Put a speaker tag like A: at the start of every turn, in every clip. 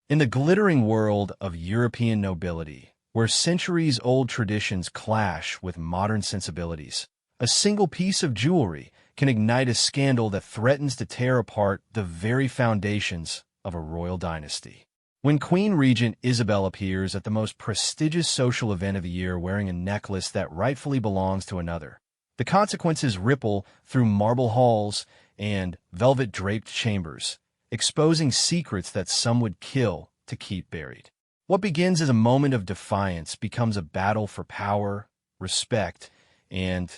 A: In the glittering world of European nobility, where centuries-old traditions clash with modern sensibilities, a single piece of jewelry can ignite a scandal that threatens to tear apart the very foundations of a royal dynasty. When Queen Regent Isabel appears at the most prestigious social event of the year wearing a necklace that rightfully belongs to another, the consequences ripple through marble halls and velvet-draped chambers, exposing secrets that some would kill to keep buried. What begins as a moment of defiance becomes a battle for power, respect, and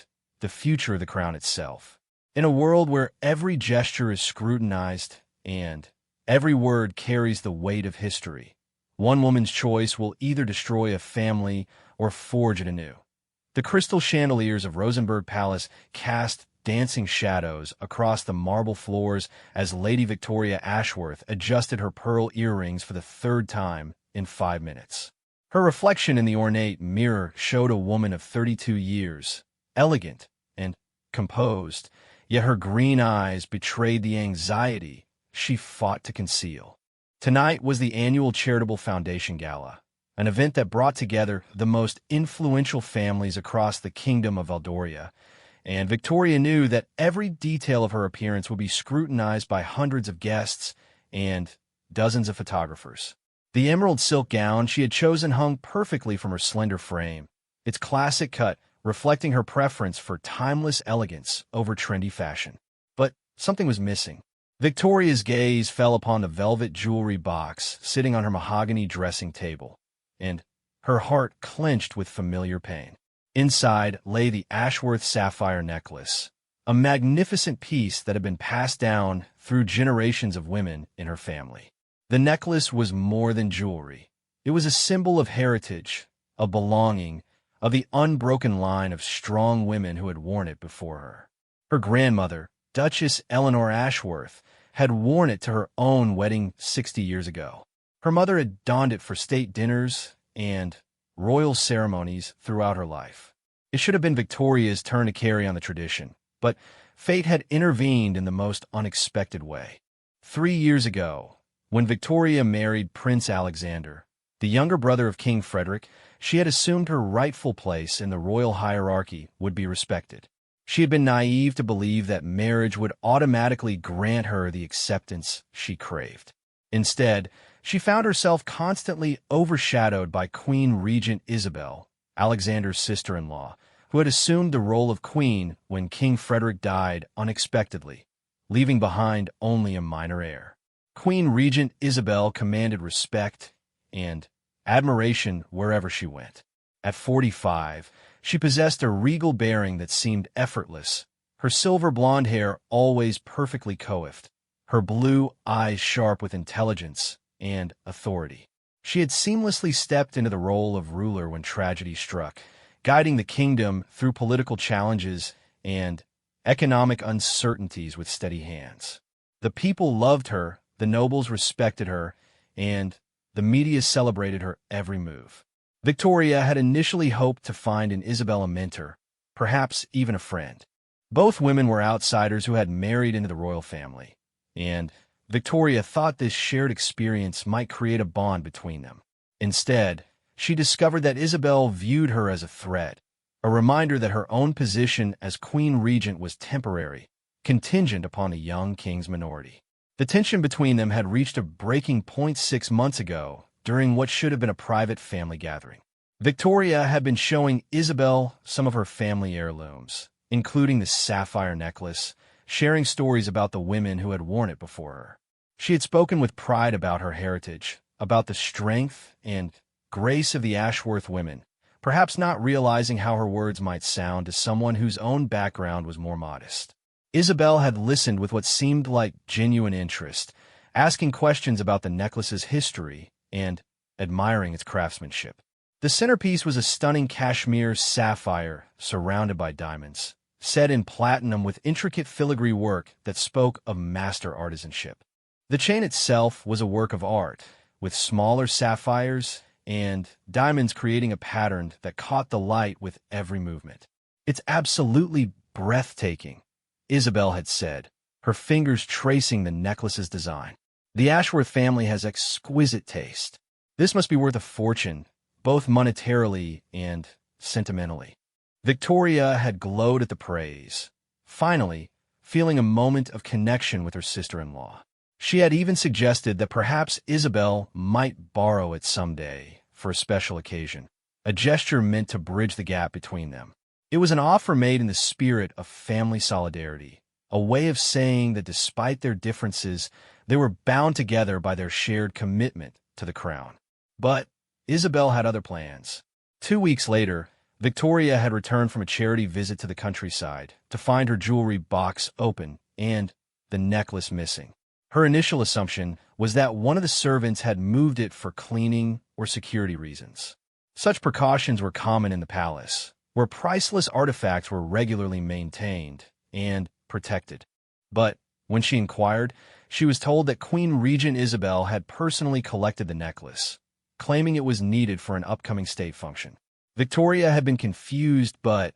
A: the future of the crown itself. In a world where every gesture is scrutinized and every word carries the weight of history, one woman's choice will either destroy a family or forge it anew. The crystal chandeliers of Rosenborg Palace cast dancing shadows across the marble floors as Lady Victoria Ashworth adjusted her pearl earrings for the third time in 5 minutes. Her reflection in the ornate mirror showed a woman of 32 years, elegant and composed, yet her green eyes betrayed the anxiety she fought to conceal. Tonight was the annual Charitable Foundation Gala, an event that brought together the most influential families across the Kingdom of Valdoria, and Victoria knew that every detail of her appearance would be scrutinized by hundreds of guests and dozens of photographers. The emerald silk gown she had chosen hung perfectly from her slender frame, its classic cut reflecting her preference for timeless elegance over trendy fashion. But something was missing. Victoria's gaze fell upon the velvet jewelry box sitting on her mahogany dressing table, and her heart clenched with familiar pain. Inside lay the Ashworth sapphire necklace, a magnificent piece that had been passed down through generations of women in her family. The necklace was more than jewelry. It was a symbol of heritage, of belonging, of the unbroken line of strong women who had worn it before her. Her grandmother, Duchess Eleanor Ashworth, had worn it to her own wedding 60 years ago. Her mother had donned it for state dinners and royal ceremonies throughout her life. It should have been Victoria's turn to carry on the tradition, but fate had intervened in the most unexpected way. 3 years ago, when Victoria married Prince Alexander, the younger brother of King Frederick, she had assumed her rightful place in the royal hierarchy would be respected. She had been naive to believe that marriage would automatically grant her the acceptance she craved. Instead, she found herself constantly overshadowed by Queen Regent Isabel, Alexander's sister-in-law, who had assumed the role of queen when King Frederick died unexpectedly, leaving behind only a minor heir. Queen Regent Isabel commanded respect and admiration wherever she went. At 45, she possessed a regal bearing that seemed effortless, her silver blonde hair always perfectly coiffed, her blue eyes sharp with intelligence and authority. She had seamlessly stepped into the role of ruler when tragedy struck, guiding the kingdom through political challenges and economic uncertainties with steady hands. The people loved her, the nobles respected her, and the media celebrated her every move. Victoria had initially hoped to find in Isabel a mentor, perhaps even a friend. Both women were outsiders who had married into the royal family, and Victoria thought this shared experience might create a bond between them. Instead, she discovered that Isabel viewed her as a threat, a reminder that her own position as Queen Regent was temporary, contingent upon the young king's minority. The tension between them had reached a breaking point 6 months ago, during what should have been a private family gathering. Victoria had been showing Isabel some of her family heirlooms, including the sapphire necklace, sharing stories about the women who had worn it before her. She had spoken with pride about her heritage, about the strength and grace of the Ashworth women, perhaps not realizing how her words might sound to someone whose own background was more modest. Isabel had listened with what seemed like genuine interest, asking questions about the necklace's history and admiring its craftsmanship. The centerpiece was a stunning cashmere sapphire surrounded by diamonds, set in platinum with intricate filigree work that spoke of master artisanship. The chain itself was a work of art, with smaller sapphires and diamonds creating a pattern that caught the light with every movement. "It's absolutely breathtaking," Isabel had said, her fingers tracing the necklace's design. The Ashworth family has exquisite taste. This must be worth a fortune, both monetarily and sentimentally. Victoria had glowed at the praise, finally feeling a moment of connection with her sister-in-law. She had even suggested that perhaps Isabel might borrow it someday for a special occasion, a gesture meant to bridge the gap between them. It was an offer made in the spirit of family solidarity, a way of saying that despite their differences, they were bound together by their shared commitment to the crown. But Isabel had other plans. 2 weeks later, Victoria had returned from a charity visit to the countryside to find her jewelry box open and the necklace missing. Her initial assumption was that one of the servants had moved it for cleaning or security reasons. Such precautions were common in the palace, where priceless artifacts were regularly maintained and protected. But when she inquired, she was told that Queen Regent Isabel had personally collected the necklace, claiming it was needed for an upcoming state function. Victoria had been confused but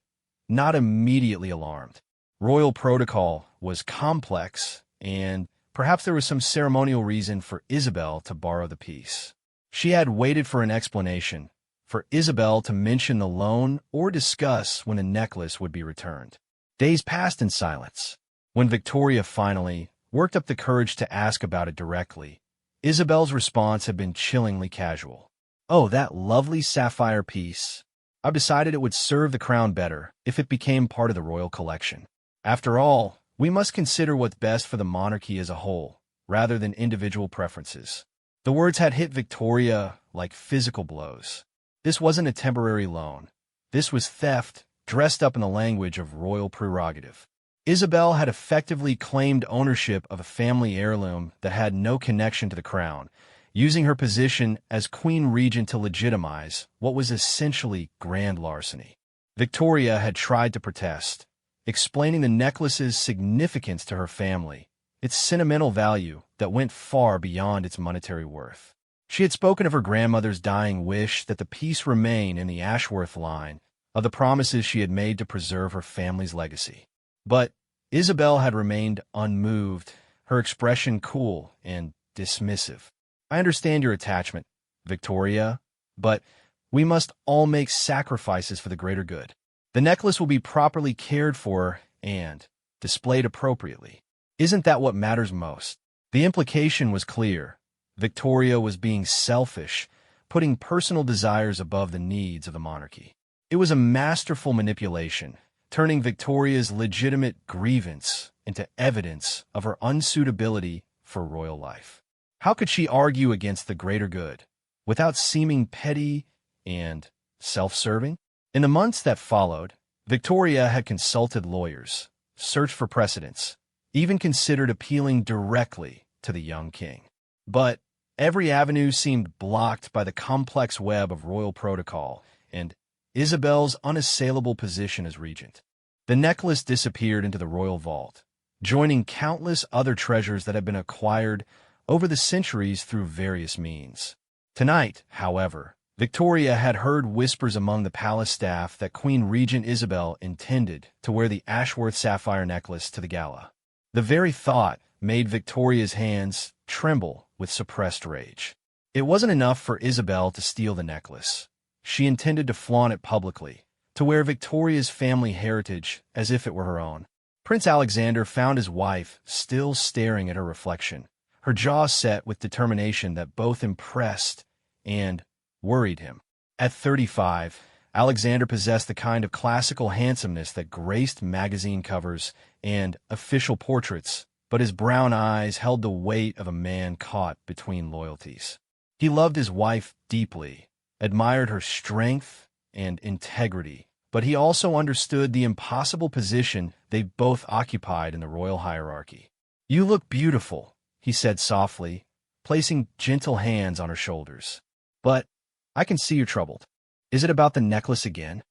A: not immediately alarmed. Royal protocol was complex, and perhaps there was some ceremonial reason for Isabel to borrow the piece. She had waited for an explanation, for Isabel to mention the loan or discuss when the necklace would be returned. Days passed in silence. When Victoria finally worked up the courage to ask about it directly, Isabel's response had been chillingly casual. "Oh, that lovely sapphire piece. I've decided it would serve the crown better if it became part of the royal collection. After all, we must consider what's best for the monarchy as a whole, rather than individual preferences." The words had hit Victoria like physical blows. This wasn't a temporary loan. This was theft, dressed up in the language of royal prerogative. Isabel had effectively claimed ownership of a family heirloom that had no connection to the crown, using her position as Queen Regent to legitimize what was essentially grand larceny. Victoria had tried to protest, explaining the necklace's significance to her family, its sentimental value that went far beyond its monetary worth. She had spoken of her grandmother's dying wish that the piece remain in the Ashworth line, of the promises she had made to preserve her family's legacy. But Isabel had remained unmoved, her expression cool and dismissive. "I understand your attachment, Victoria, but we must all make sacrifices for the greater good. The necklace will be properly cared for and displayed appropriately. Isn't that what matters most?" The implication was clear. Victoria was being selfish, putting personal desires above the needs of the monarchy. It was a masterful manipulation, turning Victoria's legitimate grievance into evidence of her unsuitability for royal life. How could she argue against the greater good without seeming petty and self-serving? In the months that followed, Victoria had consulted lawyers, searched for precedents, even considered appealing directly to the young king. But every avenue seemed blocked by the complex web of royal protocol and Isabel's unassailable position as regent. The necklace disappeared into the royal vault, joining countless other treasures that had been acquired over the centuries through various means. Tonight, however, Victoria had heard whispers among the palace staff that Queen Regent Isabel intended to wear the Ashworth sapphire necklace to the gala. The very thought made Victoria's hands tremble with suppressed rage. It wasn't enough for Isabel to steal the necklace. She intended to flaunt it publicly, to wear Victoria's family heritage as if it were her own. Prince Alexander found his wife still staring at her reflection, her jaw set with determination that both impressed and worried him. At 35, Alexander possessed the kind of classical handsomeness that graced magazine covers and official portraits, but his brown eyes held the weight of a man caught between loyalties. He loved his wife deeply, admired her strength and integrity, but he also understood the impossible position they both occupied in the royal hierarchy. "You look beautiful," he said softly, placing gentle hands on her shoulders. "But I can see you're troubled. Is it about the necklace again?"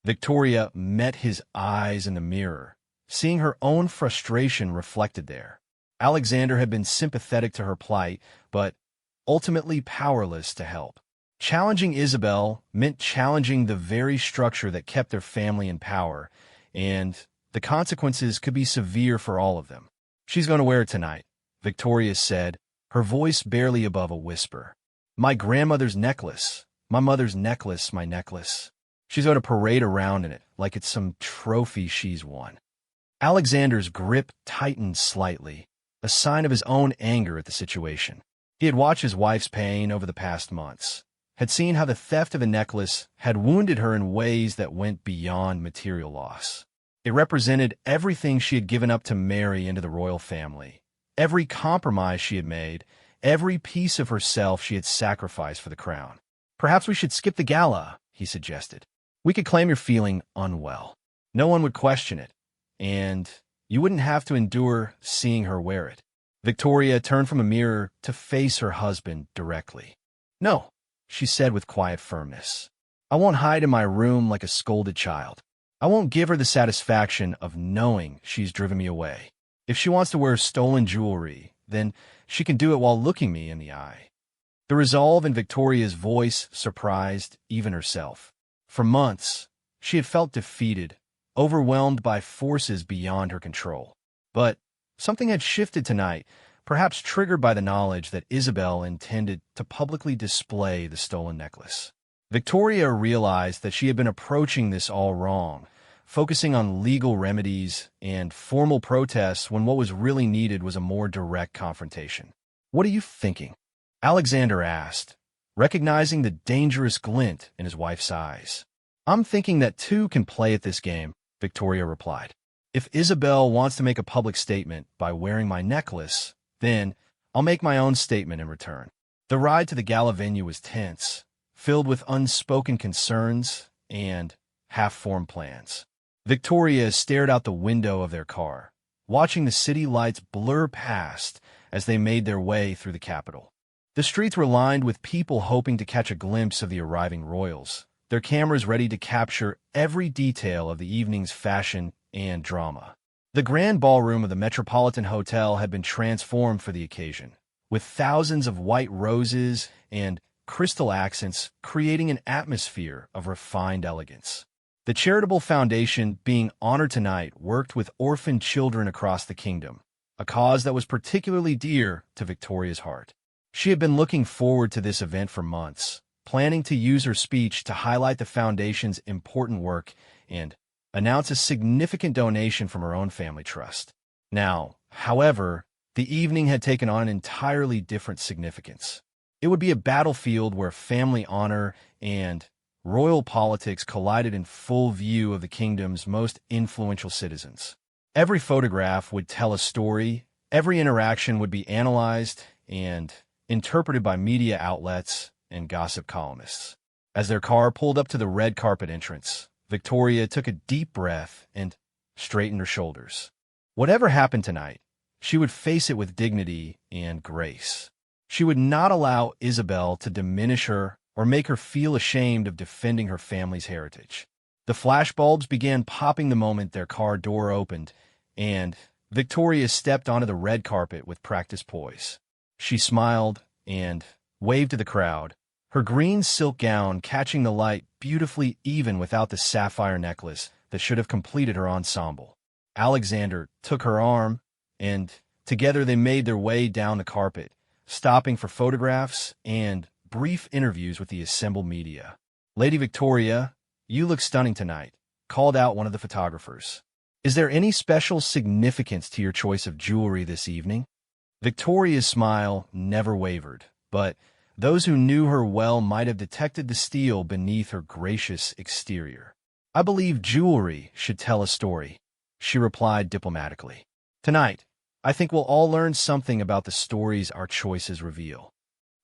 A: Victoria met his eyes in the mirror, seeing her own frustration reflected there. Alexander had been sympathetic to her plight, but ultimately powerless to help. Challenging Isabel meant challenging the very structure that kept their family in power, and the consequences could be severe for all of them. "She's going to wear it tonight," Victoria said, her voice barely above a whisper. My grandmother's necklace. My mother's necklace, my necklace. She's going to parade around in it like it's some trophy she's won. Alexander's grip tightened slightly, a sign of his own anger at the situation. He had watched his wife's pain over the past months, had seen how the theft of a necklace had wounded her in ways that went beyond material loss. It represented everything she had given up to marry into the royal family, every compromise she had made, every piece of herself she had sacrificed for the crown. Perhaps we should skip the gala, he suggested. We could claim you're feeling unwell. No one would question it, and you wouldn't have to endure seeing her wear it. Victoria turned from a mirror to face her husband directly. No, she said with quiet firmness. I won't hide in my room like a scolded child. I won't give her the satisfaction of knowing she's driven me away. If she wants to wear stolen jewelry, then she can do it while looking me in the eye. The resolve in Victoria's voice surprised even herself. For months, she had felt defeated, overwhelmed by forces beyond her control. But something had shifted tonight, perhaps triggered by the knowledge that Isabel intended to publicly display the stolen necklace. Victoria realized that she had been approaching this all wrong, focusing on legal remedies and formal protests when what was really needed was a more direct confrontation. What are you thinking? Alexander asked, recognizing the dangerous glint in his wife's eyes. I'm thinking that two can play at this game, Victoria replied. If Isabel wants to make a public statement by wearing my necklace, then I'll make my own statement in return. The ride to the gala venue was tense, filled with unspoken concerns and half-formed plans. Victoria stared out the window of their car, watching the city lights blur past as they made their way through the capital. The streets were lined with people hoping to catch a glimpse of the arriving royals, their cameras ready to capture every detail of the evening's fashion and drama. The grand ballroom of the Metropolitan Hotel had been transformed for the occasion, with thousands of white roses and crystal accents creating an atmosphere of refined elegance. The charitable foundation being honored tonight worked with orphaned children across the kingdom, a cause that was particularly dear to Victoria's heart. She had been looking forward to this event for months, planning to use her speech to highlight the foundation's important work and announce a significant donation from her own family trust. Now, however, the evening had taken on an entirely different significance. It would be a battlefield where family honor and royal politics collided in full view of the kingdom's most influential citizens. Every photograph would tell a story, every interaction would be analyzed and interpreted by media outlets and gossip columnists. As their car pulled up to the red carpet entrance, Victoria took a deep breath and straightened her shoulders. Whatever happened tonight, she would face it with dignity and grace. She would not allow Isabel to diminish her or make her feel ashamed of defending her family's heritage. The flashbulbs began popping the moment their car door opened, and Victoria stepped onto the red carpet with practiced poise. She smiled and waved to the crowd, her green silk gown catching the light beautifully even without the sapphire necklace that should have completed her ensemble. Alexander took her arm, and together they made their way down the carpet, stopping for photographs and brief interviews with the assembled media. Lady Victoria, you look stunning tonight, called out one of the photographers. Is there any special significance to your choice of jewelry this evening? Victoria's smile never wavered, but those who knew her well might have detected the steel beneath her gracious exterior. I believe jewelry should tell a story, she replied diplomatically. Tonight, I think we'll all learn something about the stories our choices reveal.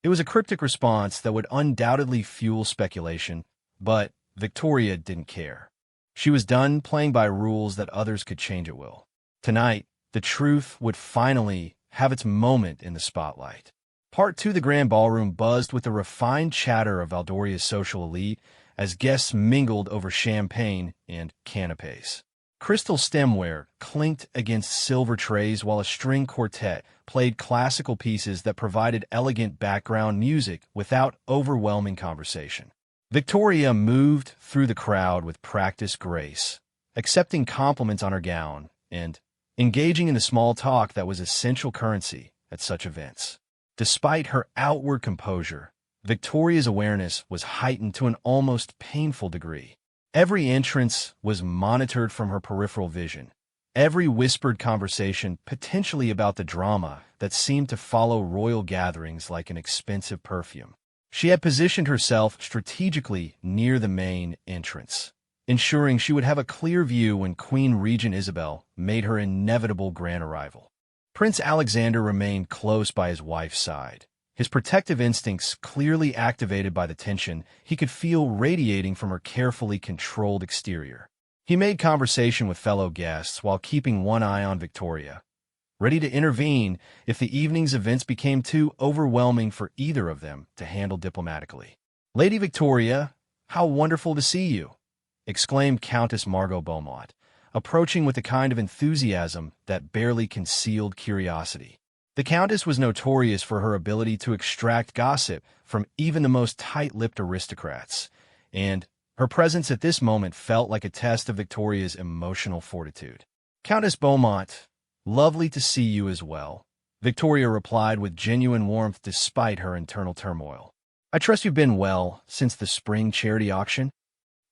A: It was a cryptic response that would undoubtedly fuel speculation, but Victoria didn't care. She was done playing by rules that others could change at will. Tonight, the truth would finally have its moment in the spotlight. Part 2 of the Grand Ballroom buzzed with the refined chatter of Valdoria's social elite as guests mingled over champagne and canapes. Crystal stemware clinked against silver trays while a string quartet played classical pieces that provided elegant background music without overwhelming conversation. Victoria moved through the crowd with practiced grace, accepting compliments on her gown and engaging in the small talk that was essential currency at such events. Despite her outward composure, Victoria's awareness was heightened to an almost painful degree. Every entrance was monitored from her peripheral vision, every whispered conversation potentially about the drama that seemed to follow royal gatherings like an expensive perfume. She had positioned herself strategically near the main entrance, ensuring she would have a clear view when Queen Regent Isabel made her inevitable grand arrival. Prince Alexander remained close by his wife's side, his protective instincts clearly activated by the tension he could feel radiating from her carefully controlled exterior. He made conversation with fellow guests while keeping one eye on Victoria, ready to intervene if the evening's events became too overwhelming for either of them to handle diplomatically. "Lady Victoria, how wonderful to see you!" exclaimed Countess Margot Beaumont, approaching with a kind of enthusiasm that barely concealed curiosity. The Countess was notorious for her ability to extract gossip from even the most tight-lipped aristocrats, and her presence at this moment felt like a test of Victoria's emotional fortitude. "Countess Beaumont, lovely to see you as well," Victoria replied with genuine warmth despite her internal turmoil. "I trust you've been well since the spring charity auction?"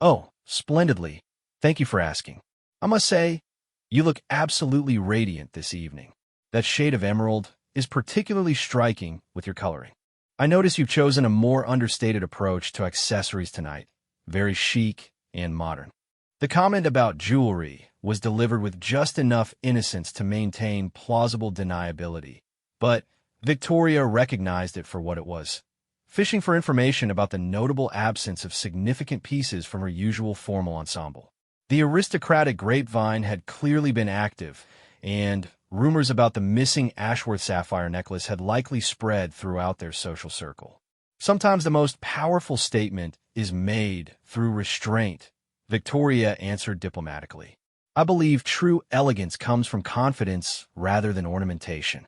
A: "Oh, splendidly. Thank you for asking. I must say, you look absolutely radiant this evening. That shade of emerald is particularly striking with your coloring. I notice you've chosen a more understated approach to accessories tonight, very chic and modern." The comment about jewelry was delivered with just enough innocence to maintain plausible deniability, but Victoria recognized it for what it was, fishing for information about the notable absence of significant pieces from her usual formal ensemble. The aristocratic grapevine had clearly been active, and rumors about the missing Ashworth sapphire necklace had likely spread throughout their social circle. Sometimes the most powerful statement is made through restraint, Victoria answered diplomatically. "I believe true elegance comes from confidence rather than ornamentation."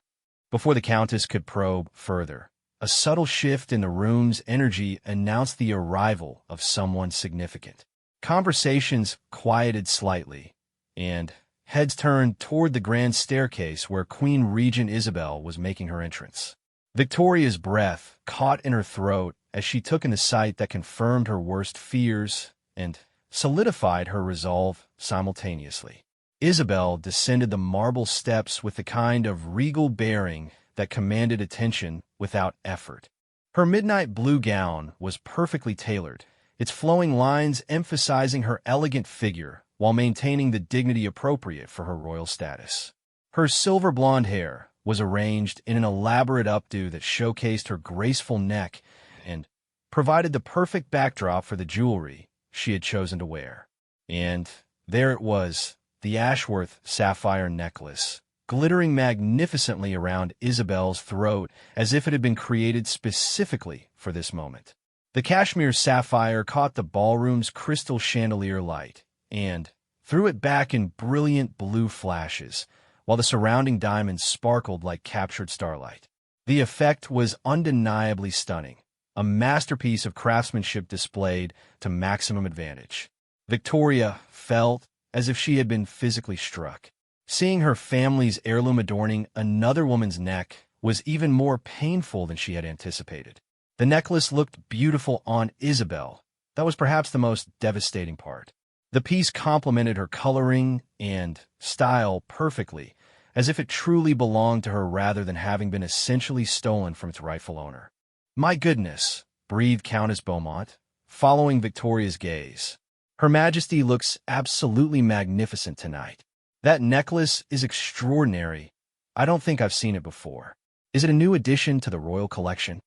A: Before the Countess could probe further, a subtle shift in the room's energy announced the arrival of someone significant. Conversations quieted slightly, and heads turned toward the grand staircase where Queen Regent Isabel was making her entrance. Victoria's breath caught in her throat as she took in the sight that confirmed her worst fears and solidified her resolve simultaneously. Isabel descended the marble steps with the kind of regal bearing that commanded attention without effort. Her midnight blue gown was perfectly tailored, its flowing lines emphasizing her elegant figure while maintaining the dignity appropriate for her royal status. Her silver blonde hair was arranged in an elaborate updo that showcased her graceful neck and provided the perfect backdrop for the jewelry she had chosen to wear. And there it was, the Ashworth sapphire necklace, glittering magnificently around Isabel's throat as if it had been created specifically for this moment. The cashmere sapphire caught the ballroom's crystal chandelier light and threw it back in brilliant blue flashes, while the surrounding diamonds sparkled like captured starlight. The effect was undeniably stunning, a masterpiece of craftsmanship displayed to maximum advantage. Victoria felt as if she had been physically struck. Seeing her family's heirloom adorning another woman's neck was even more painful than she had anticipated. The necklace looked beautiful on Isabel. That was perhaps the most devastating part. The piece complemented her coloring and style perfectly, as if it truly belonged to her rather than having been essentially stolen from its rightful owner. "My goodness," breathed Countess Beaumont, following Victoria's gaze. "Her Majesty looks absolutely magnificent tonight. That necklace is extraordinary. I don't think I've seen it before. Is it a new addition to the royal collection?"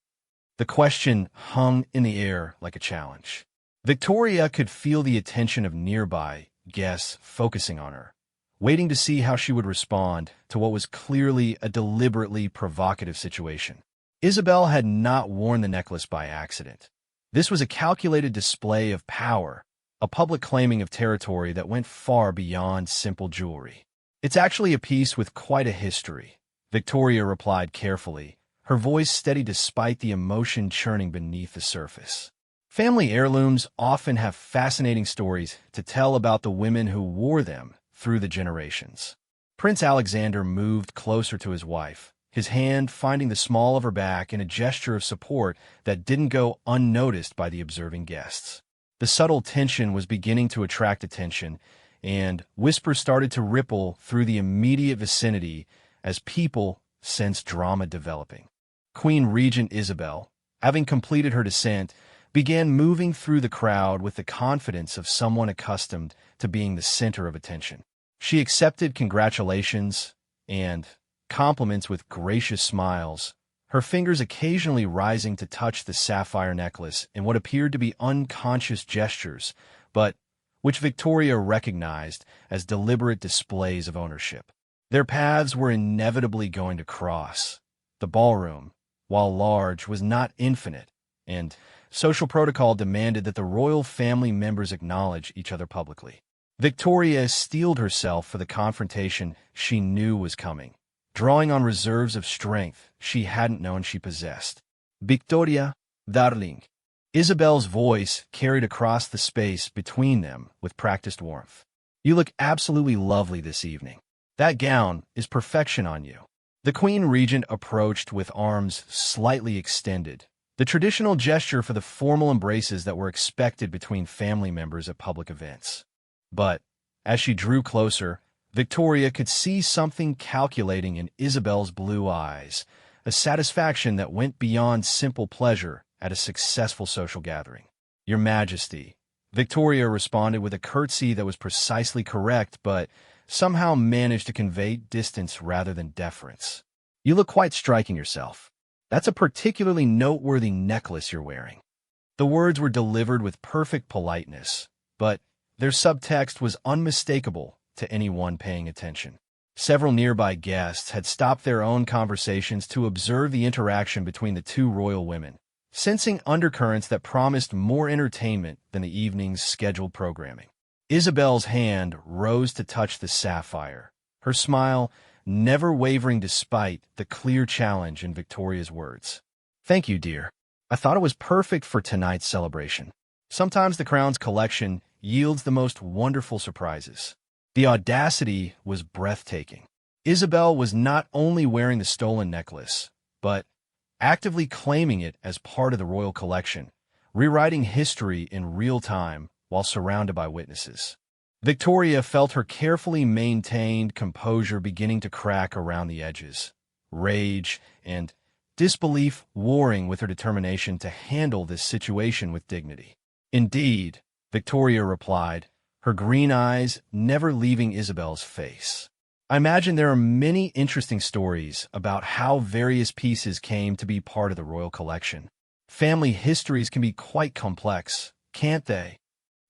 A: The question hung in the air like a challenge. Victoria could feel the attention of nearby guests focusing on her, waiting to see how she would respond to what was clearly a deliberately provocative situation. Isabel had not worn the necklace by accident. This was a calculated display of power, a public claiming of territory that went far beyond simple jewelry. "It's actually a piece with quite a history," Victoria replied carefully, her voice steady despite the emotion churning beneath the surface. Family heirlooms often have fascinating stories to tell about the women who wore them through the generations. Prince Alexander moved closer to his wife, his hand finding the small of her back in a gesture of support that didn't go unnoticed by the observing guests. The subtle tension was beginning to attract attention, and whispers started to ripple through the immediate vicinity as people sensed drama developing. Queen Regent Isabel, having completed her descent, began moving through the crowd with the confidence of someone accustomed to being the center of attention. She accepted congratulations and compliments with gracious smiles, her fingers occasionally rising to touch the sapphire necklace in what appeared to be unconscious gestures, but which Victoria recognized as deliberate displays of ownership. Their paths were inevitably going to cross. The ballroom, while large, was not infinite, and social protocol demanded that the royal family members acknowledge each other publicly. Victoria steeled herself for the confrontation she knew was coming, drawing on reserves of strength she hadn't known she possessed. "Victoria, darling." Isabel's voice carried across the space between them with practiced warmth. "You look absolutely lovely this evening. That gown is perfection on you." The Queen Regent approached with arms slightly extended, the traditional gesture for the formal embraces that were expected between family members at public events. But as she drew closer, Victoria could see something calculating in Isabel's blue eyes, a satisfaction that went beyond simple pleasure at a successful social gathering. "Your Majesty," Victoria responded with a curtsy that was precisely correct, but somehow managed to convey distance rather than deference. "You look quite striking yourself. That's a particularly noteworthy necklace you're wearing." The words were delivered with perfect politeness, but their subtext was unmistakable to anyone paying attention. Several nearby guests had stopped their own conversations to observe the interaction between the two royal women, sensing undercurrents that promised more entertainment than the evening's scheduled programming. Isabel's hand rose to touch the sapphire, her smile never wavering despite the clear challenge in Victoria's words. "Thank you, dear. I thought it was perfect for tonight's celebration." Sometimes the crown's collection yields the most wonderful surprises. The audacity was breathtaking. Isabel was not only wearing the stolen necklace, but actively claiming it as part of the royal collection, rewriting history in real time while surrounded by witnesses. Victoria felt her carefully maintained composure beginning to crack around the edges, rage and disbelief warring with her determination to handle this situation with dignity. "Indeed," Victoria replied, her green eyes never leaving Isabel's face. "I imagine there are many interesting stories about how various pieces came to be part of the royal collection. Family histories can be quite complex, can't they?"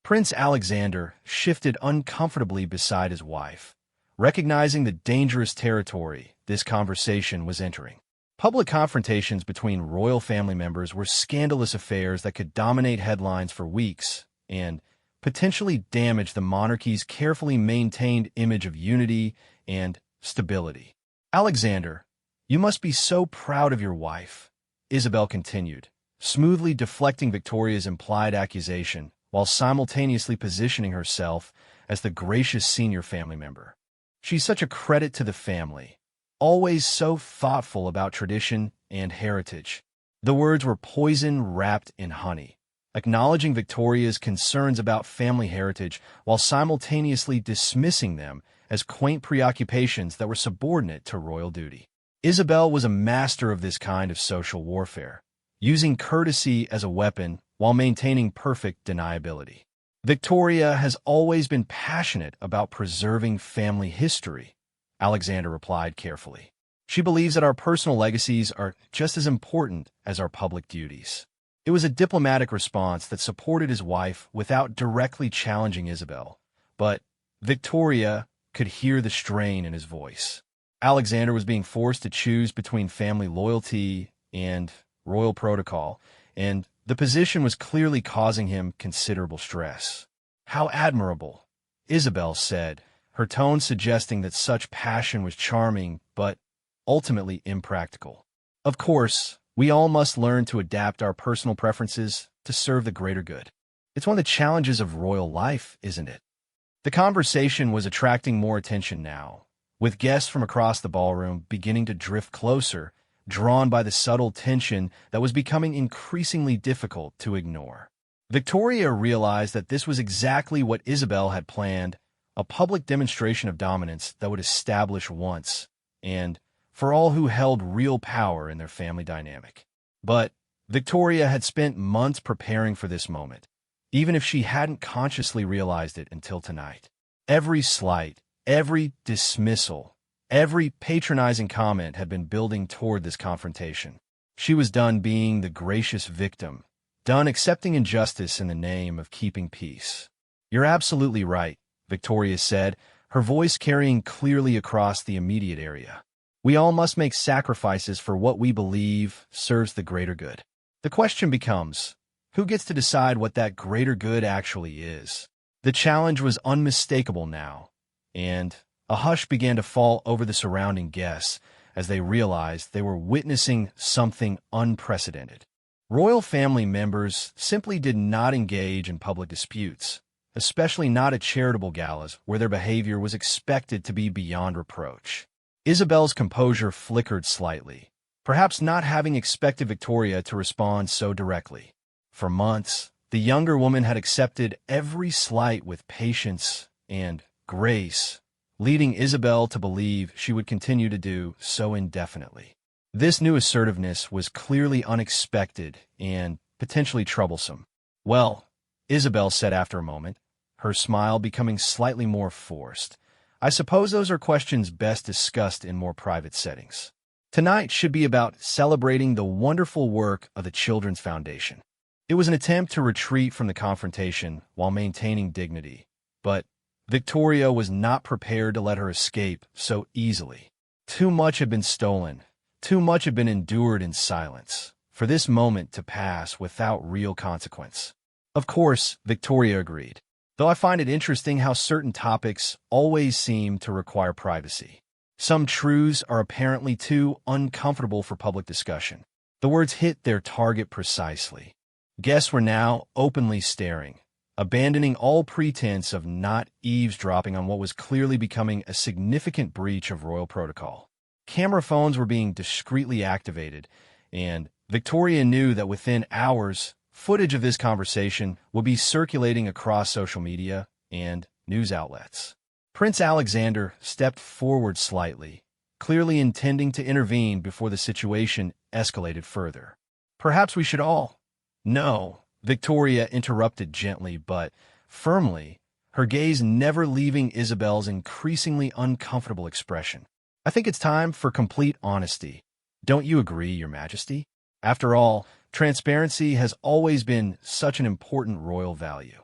A: Prince Alexander shifted uncomfortably beside his wife, recognizing the dangerous territory this conversation was entering. Public confrontations between royal family members were scandalous affairs that could dominate headlines for weeks and potentially damage the monarchy's carefully maintained image of unity and stability. "Alexander, you must be so proud of your wife," Isabel continued, smoothly deflecting Victoria's implied accusation while simultaneously positioning herself as the gracious senior family member. "She's such a credit to the family, always so thoughtful about tradition and heritage." The words were poison wrapped in honey, acknowledging Victoria's concerns about family heritage while simultaneously dismissing them as quaint preoccupations that were subordinate to royal duty. Isabel was a master of this kind of social warfare, using courtesy as a weapon while maintaining perfect deniability. "Victoria has always been passionate about preserving family history," Alexander replied carefully. "She believes that our personal legacies are just as important as our public duties." It was a diplomatic response that supported his wife without directly challenging Isabel, but Victoria could hear the strain in his voice. Alexander was being forced to choose between family loyalty and royal protocol, and the position was clearly causing him considerable stress. "How admirable," Isabel said, her tone suggesting that such passion was charming but ultimately impractical. "Of course, we all must learn to adapt our personal preferences to serve the greater good. It's one of the challenges of royal life, isn't it?" The conversation was attracting more attention now, with guests from across the ballroom beginning to drift closer, drawn by the subtle tension that was becoming increasingly difficult to ignore. Victoria realized that this was exactly what Isabel had planned, a public demonstration of dominance that would establish once, and for all who held real power in their family dynamic. But Victoria had spent months preparing for this moment, even if she hadn't consciously realized it until tonight. Every slight, every dismissal, every patronizing comment had been building toward this confrontation. She was done being the gracious victim, done accepting injustice in the name of keeping peace. "You're absolutely right," Victoria said, her voice carrying clearly across the immediate area. "We all must make sacrifices for what we believe serves the greater good. The question becomes, who gets to decide what that greater good actually is?" The challenge was unmistakable now, and a hush began to fall over the surrounding guests as they realized they were witnessing something unprecedented. Royal family members simply did not engage in public disputes, especially not at charitable galas where their behavior was expected to be beyond reproach. Isabel's composure flickered slightly, perhaps not having expected Victoria to respond so directly. For months, the younger woman had accepted every slight with patience and grace, leading Isabel to believe she would continue to do so indefinitely. This new assertiveness was clearly unexpected and potentially troublesome. "Well," Isabel said after a moment, her smile becoming slightly more forced, "I suppose those are questions best discussed in more private settings. Tonight should be about celebrating the wonderful work of the Children's Foundation." It was an attempt to retreat from the confrontation while maintaining dignity, but Victoria was not prepared to let her escape so easily. Too much had been stolen, too much had been endured in silence, for this moment to pass without real consequence. "Of course," Victoria agreed, "though I find it interesting how certain topics always seem to require privacy. Some truths are apparently too uncomfortable for public discussion." The words hit their target precisely. Guests were now openly staring, abandoning all pretense of not eavesdropping on what was clearly becoming a significant breach of royal protocol. Camera phones were being discreetly activated, and Victoria knew that within hours, footage of this conversation would be circulating across social media and news outlets. Prince Alexander stepped forward slightly, clearly intending to intervene before the situation escalated further. "Perhaps we should all—" "No," Victoria interrupted gently but firmly, her gaze never leaving Isabel's increasingly uncomfortable expression. "I think it's time for complete honesty. Don't you agree, Your Majesty? After all, transparency has always been such an important royal value."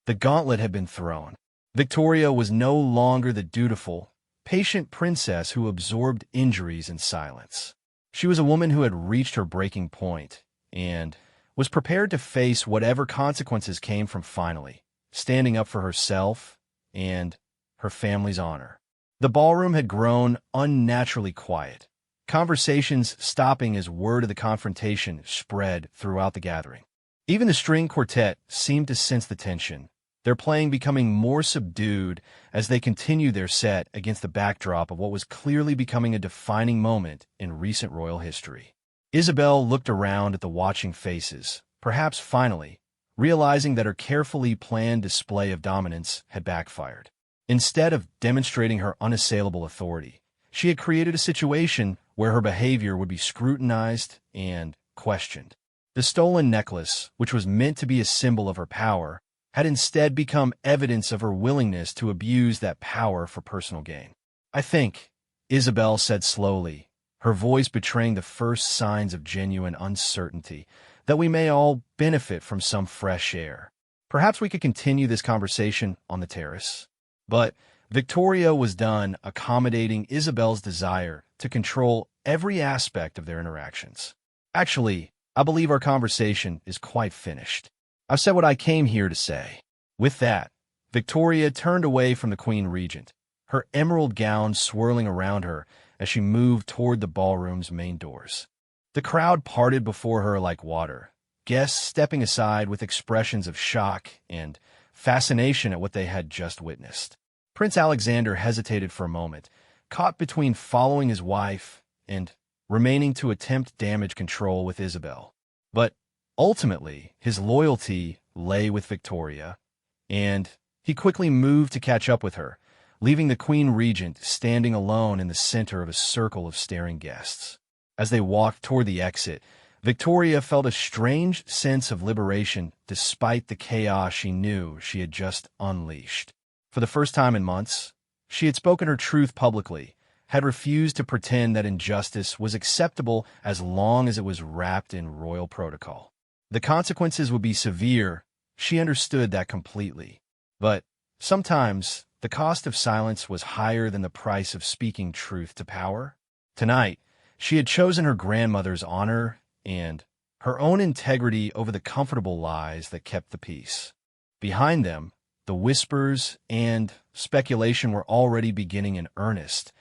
A: The gauntlet had been thrown. Victoria was no longer the dutiful, patient princess who absorbed injuries in silence. She was a woman who had reached her breaking point and was prepared to face whatever consequences came from finally standing up for herself and her family's honor. The ballroom had grown unnaturally quiet, conversations stopping as word of the confrontation spread throughout the gathering. Even the string quartet seemed to sense the tension, their playing becoming more subdued as they continued their set against the backdrop of what was clearly becoming a defining moment in recent royal history. Isabel looked around at the watching faces, perhaps finally, realizing that her carefully planned display of dominance had backfired. Instead of demonstrating her unassailable authority, she had created a situation where her behavior would be scrutinized and questioned. The stolen necklace, which was meant to be a symbol of her power, had instead become evidence of her willingness to abuse that power for personal gain. "I think," Isabel said slowly, her voice betraying the first signs of genuine uncertainty, "that we may all benefit from some fresh air. Perhaps we could continue this conversation on the terrace." But Victoria was done accommodating Isabel's desire to control every aspect of their interactions. "Actually, I believe our conversation is quite finished. I've said what I came here to say." With that, Victoria turned away from the Queen Regent, her emerald gown swirling around her as she moved toward the ballroom's main doors. The crowd parted before her like water, guests stepping aside with expressions of shock and fascination at what they had just witnessed. Prince Alexander hesitated for a moment, caught between following his wife and remaining to attempt damage control with Isabel. But ultimately, his loyalty lay with Victoria, and he quickly moved to catch up with her, leaving the Queen Regent standing alone in the center of a circle of staring guests. As they walked toward the exit, Victoria felt a strange sense of liberation despite the chaos she knew she had just unleashed. For the first time in months, she had spoken her truth publicly, had refused to pretend that injustice was acceptable as long as it was wrapped in royal protocol. The consequences would be severe, she understood that completely. But sometimes, the cost of silence was higher than the price of speaking truth to power. Tonight, she had chosen her grandmother's honor and her own integrity over the comfortable lies that kept the peace. Behind them, the whispers and speculation were already beginning in earnest,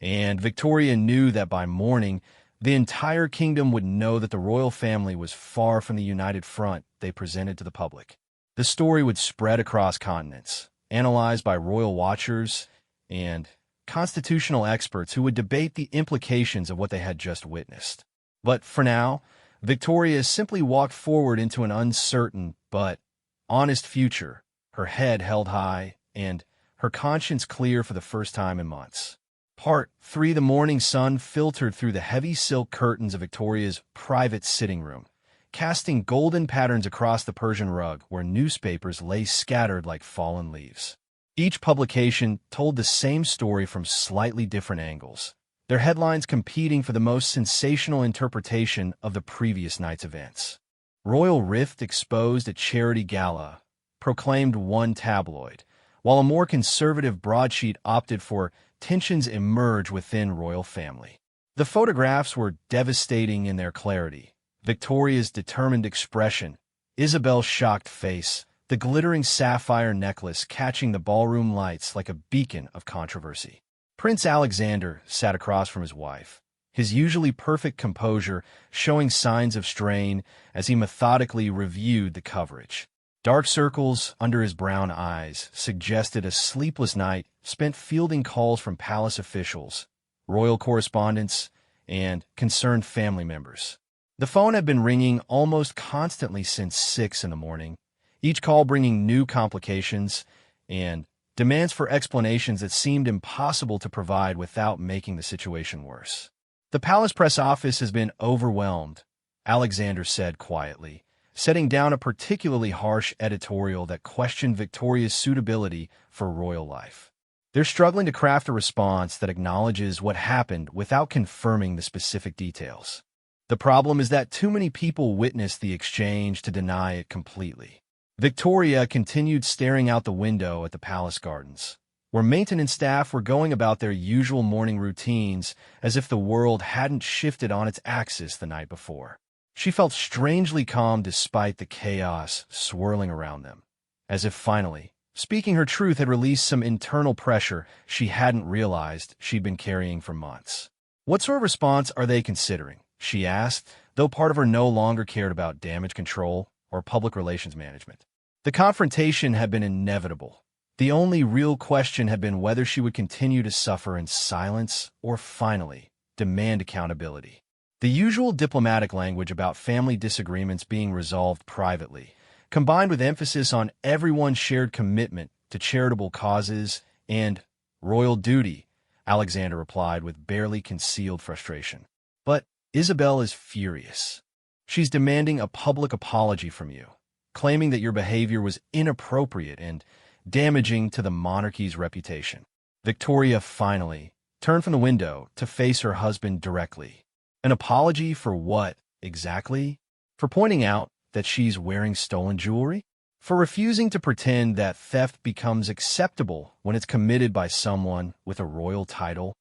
A: and Victoria knew that by morning, the entire kingdom would know that the royal family was far from the united front they presented to the public. The story would spread across continents, analyzed by royal watchers and constitutional experts who would debate the implications of what they had just witnessed. But for now, Victoria simply walked forward into an uncertain but honest future, her head held high and her conscience clear for the first time in months. Part 3. The morning sun filtered through the heavy silk curtains of Victoria's private sitting room, casting golden patterns across the Persian rug where newspapers lay scattered like fallen leaves. Each publication told the same story from slightly different angles, their headlines competing for the most sensational interpretation of the previous night's events. Royal rift exposed at charity gala, proclaimed one tabloid, while a more conservative broadsheet opted for tensions emerge within royal family. The photographs were devastating in their clarity. Victoria's determined expression, Isabel's shocked face, the glittering sapphire necklace catching the ballroom lights like a beacon of controversy. Prince Alexander sat across from his wife, his usually perfect composure showing signs of strain as he methodically reviewed the coverage. Dark circles under his brown eyes suggested a sleepless night spent fielding calls from palace officials, royal correspondents, and concerned family members. The phone had been ringing almost constantly since 6 in the morning, each call bringing new complications and demands for explanations that seemed impossible to provide without making the situation worse. The palace press office has been overwhelmed, Alexander said quietly, setting down a particularly harsh editorial that questioned Victoria's suitability for royal life. They're struggling to craft a response that acknowledges what happened without confirming the specific details. The problem is that too many people witnessed the exchange to deny it completely. Victoria continued staring out the window at the palace gardens, where maintenance staff were going about their usual morning routines as if the world hadn't shifted on its axis the night before. She felt strangely calm despite the chaos swirling around them, as if finally, speaking her truth had released some internal pressure she hadn't realized she'd been carrying for months. "What sort of response are they considering?" she asked, though part of her no longer cared about damage control or public relations management. The confrontation had been inevitable. The only real question had been whether she would continue to suffer in silence or finally demand accountability. The usual diplomatic language about family disagreements being resolved privately, combined with emphasis on everyone's shared commitment to charitable causes and royal duty, Alexander replied with barely concealed frustration. "But Isabel is furious. She's demanding a public apology from you, claiming that your behavior was inappropriate and damaging to the monarchy's reputation." Victoria finally turned from the window to face her husband directly. An apology for what, exactly? For pointing out that she's wearing stolen jewelry? For refusing to pretend that theft becomes acceptable when it's committed by someone with a royal title?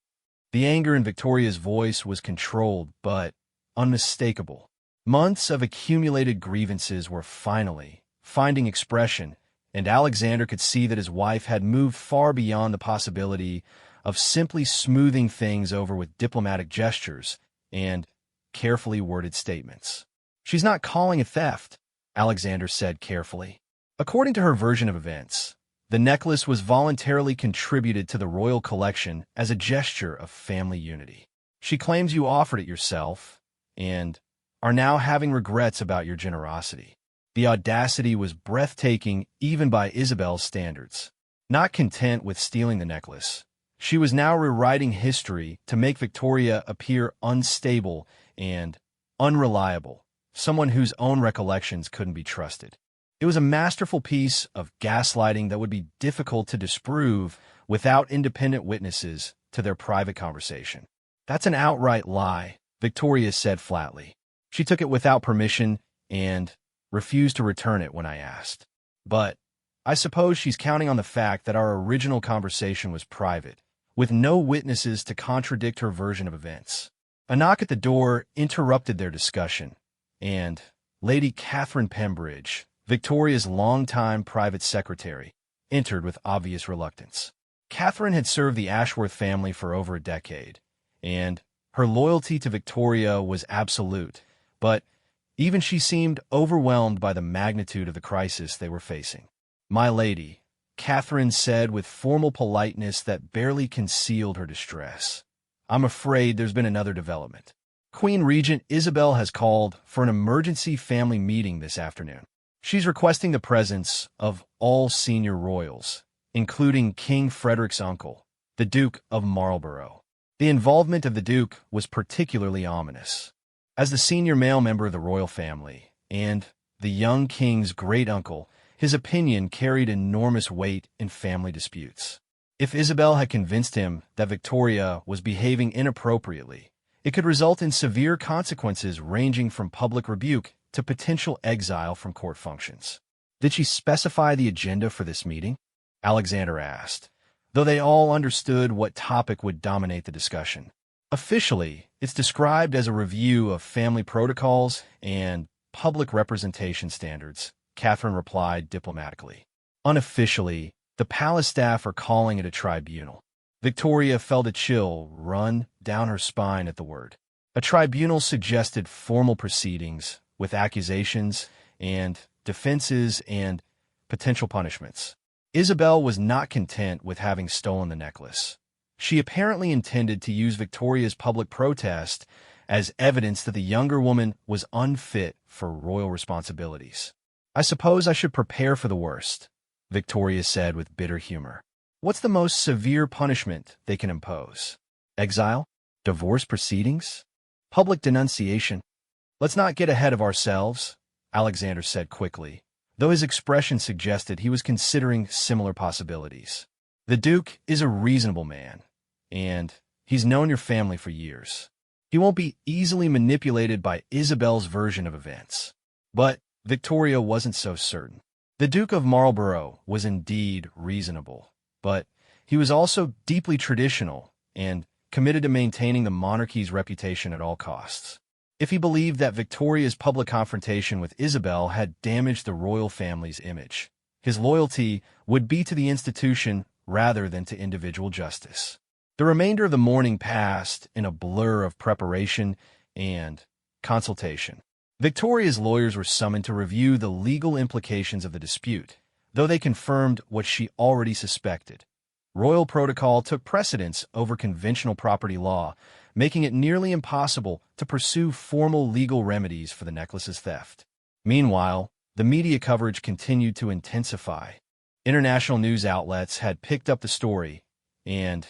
A: The anger in Victoria's voice was controlled but unmistakable. Months of accumulated grievances were finally finding expression, and Alexander could see that his wife had moved far beyond the possibility of simply smoothing things over with diplomatic gestures and carefully worded statements. "She's not calling it theft," Alexander said carefully. According to her version of events, The necklace was voluntarily contributed to the royal collection as a gesture of family unity. She claims you offered it yourself and are now having regrets about your generosity. The audacity was breathtaking even by Isabel's standards. Not content with stealing the necklace, she was now rewriting history to make Victoria appear unstable and unreliable, someone whose own recollections couldn't be trusted. It was a masterful piece of gaslighting that would be difficult to disprove without independent witnesses to their private conversation. "That's an outright lie," Victoria said flatly. She took it without permission and refused to return it when I asked. But I suppose she's counting on the fact that our original conversation was private, with no witnesses to contradict her version of events. A knock at the door interrupted their discussion, and Lady Catherine Pembridge, Victoria's longtime private secretary, entered with obvious reluctance. Catherine had served the Ashworth family for over a decade, and her loyalty to Victoria was absolute, but even she seemed overwhelmed by the magnitude of the crisis they were facing. "My lady," Catherine said with formal politeness that barely concealed her distress, "I'm afraid there's been another development. Queen Regent Isabel has called for an emergency family meeting this afternoon. She's requesting the presence of all senior royals, including King Frederick's uncle, the Duke of Marlborough." The involvement of the Duke was particularly ominous. As the senior male member of the royal family, and the young king's great-uncle, his opinion carried enormous weight in family disputes. If Isabel had convinced him that Victoria was behaving inappropriately, it could result in severe consequences ranging from public rebuke to potential exile from court functions. "Did she specify the agenda for this meeting?" Alexander asked, though they all understood what topic would dominate the discussion. "Officially, it's described as a review of family protocols and public representation standards," Catherine replied diplomatically. Unofficially, the palace staff are calling it a tribunal. Victoria felt a chill run down her spine at the word. A tribunal suggested formal proceedings with accusations and defenses and potential punishments. Isabel was not content with having stolen the necklace. She apparently intended to use Victoria's public protest as evidence that the younger woman was unfit for royal responsibilities. "I suppose I should prepare for the worst," Victoria said with bitter humor. "What's the most severe punishment they can impose? Exile? Divorce proceedings? Public denunciation?" "Let's not get ahead of ourselves," Alexander said quickly, though his expression suggested he was considering similar possibilities. "The Duke is a reasonable man, and he's known your family for years. He won't be easily manipulated by Isabel's version of events." But Victoria wasn't so certain. The Duke of Marlborough was indeed reasonable, but he was also deeply traditional and committed to maintaining the monarchy's reputation at all costs. If he believed that Victoria's public confrontation with Isabel had damaged the royal family's image, his loyalty would be to the institution rather than to individual justice. The remainder of the morning passed in a blur of preparation and consultation. Victoria's lawyers were summoned to review the legal implications of the dispute, though they confirmed what she already suspected. Royal protocol took precedence over conventional property law, making it nearly impossible to pursue formal legal remedies for the necklace's theft. Meanwhile, the media coverage continued to intensify. International news outlets had picked up the story, and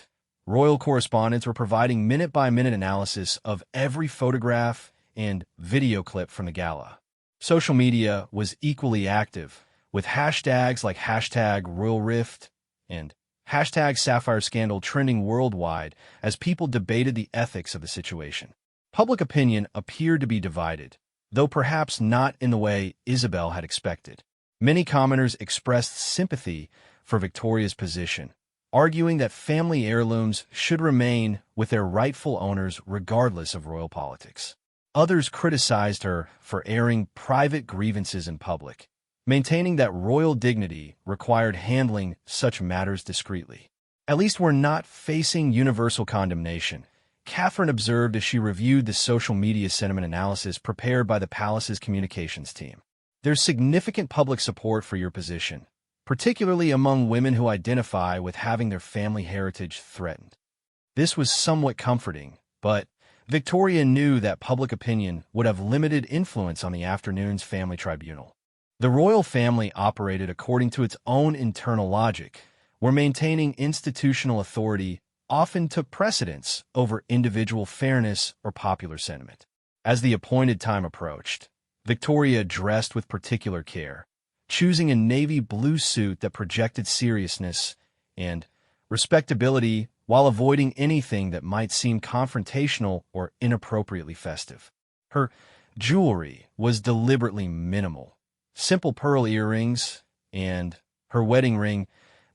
A: royal correspondents were providing minute-by-minute analysis of every photograph and video clip from the gala. Social media was equally active, with hashtags like #RoyalRift and #SapphireScandal trending worldwide as people debated the ethics of the situation. Public opinion appeared to be divided, though perhaps not in the way Isabel had expected. Many commenters expressed sympathy for Victoria's position, arguing that family heirlooms should remain with their rightful owners regardless of royal politics. Others criticized her for airing private grievances in public, maintaining that royal dignity required handling such matters discreetly. "At least we're not facing universal condemnation," Catherine observed as she reviewed the social media sentiment analysis prepared by the palace's communications team. "There's significant public support for your position, particularly among women who identify with having their family heritage threatened. This was somewhat comforting, but Victoria knew that public opinion would have limited influence on the afternoon's family tribunal. The royal family operated according to its own internal logic, where maintaining institutional authority often took precedence over individual fairness or popular sentiment. As the appointed time approached, Victoria dressed with particular care, choosing a navy blue suit that projected seriousness and respectability while avoiding anything that might seem confrontational or inappropriately festive. Her jewelry was deliberately minimal. Simple pearl earrings and her wedding ring,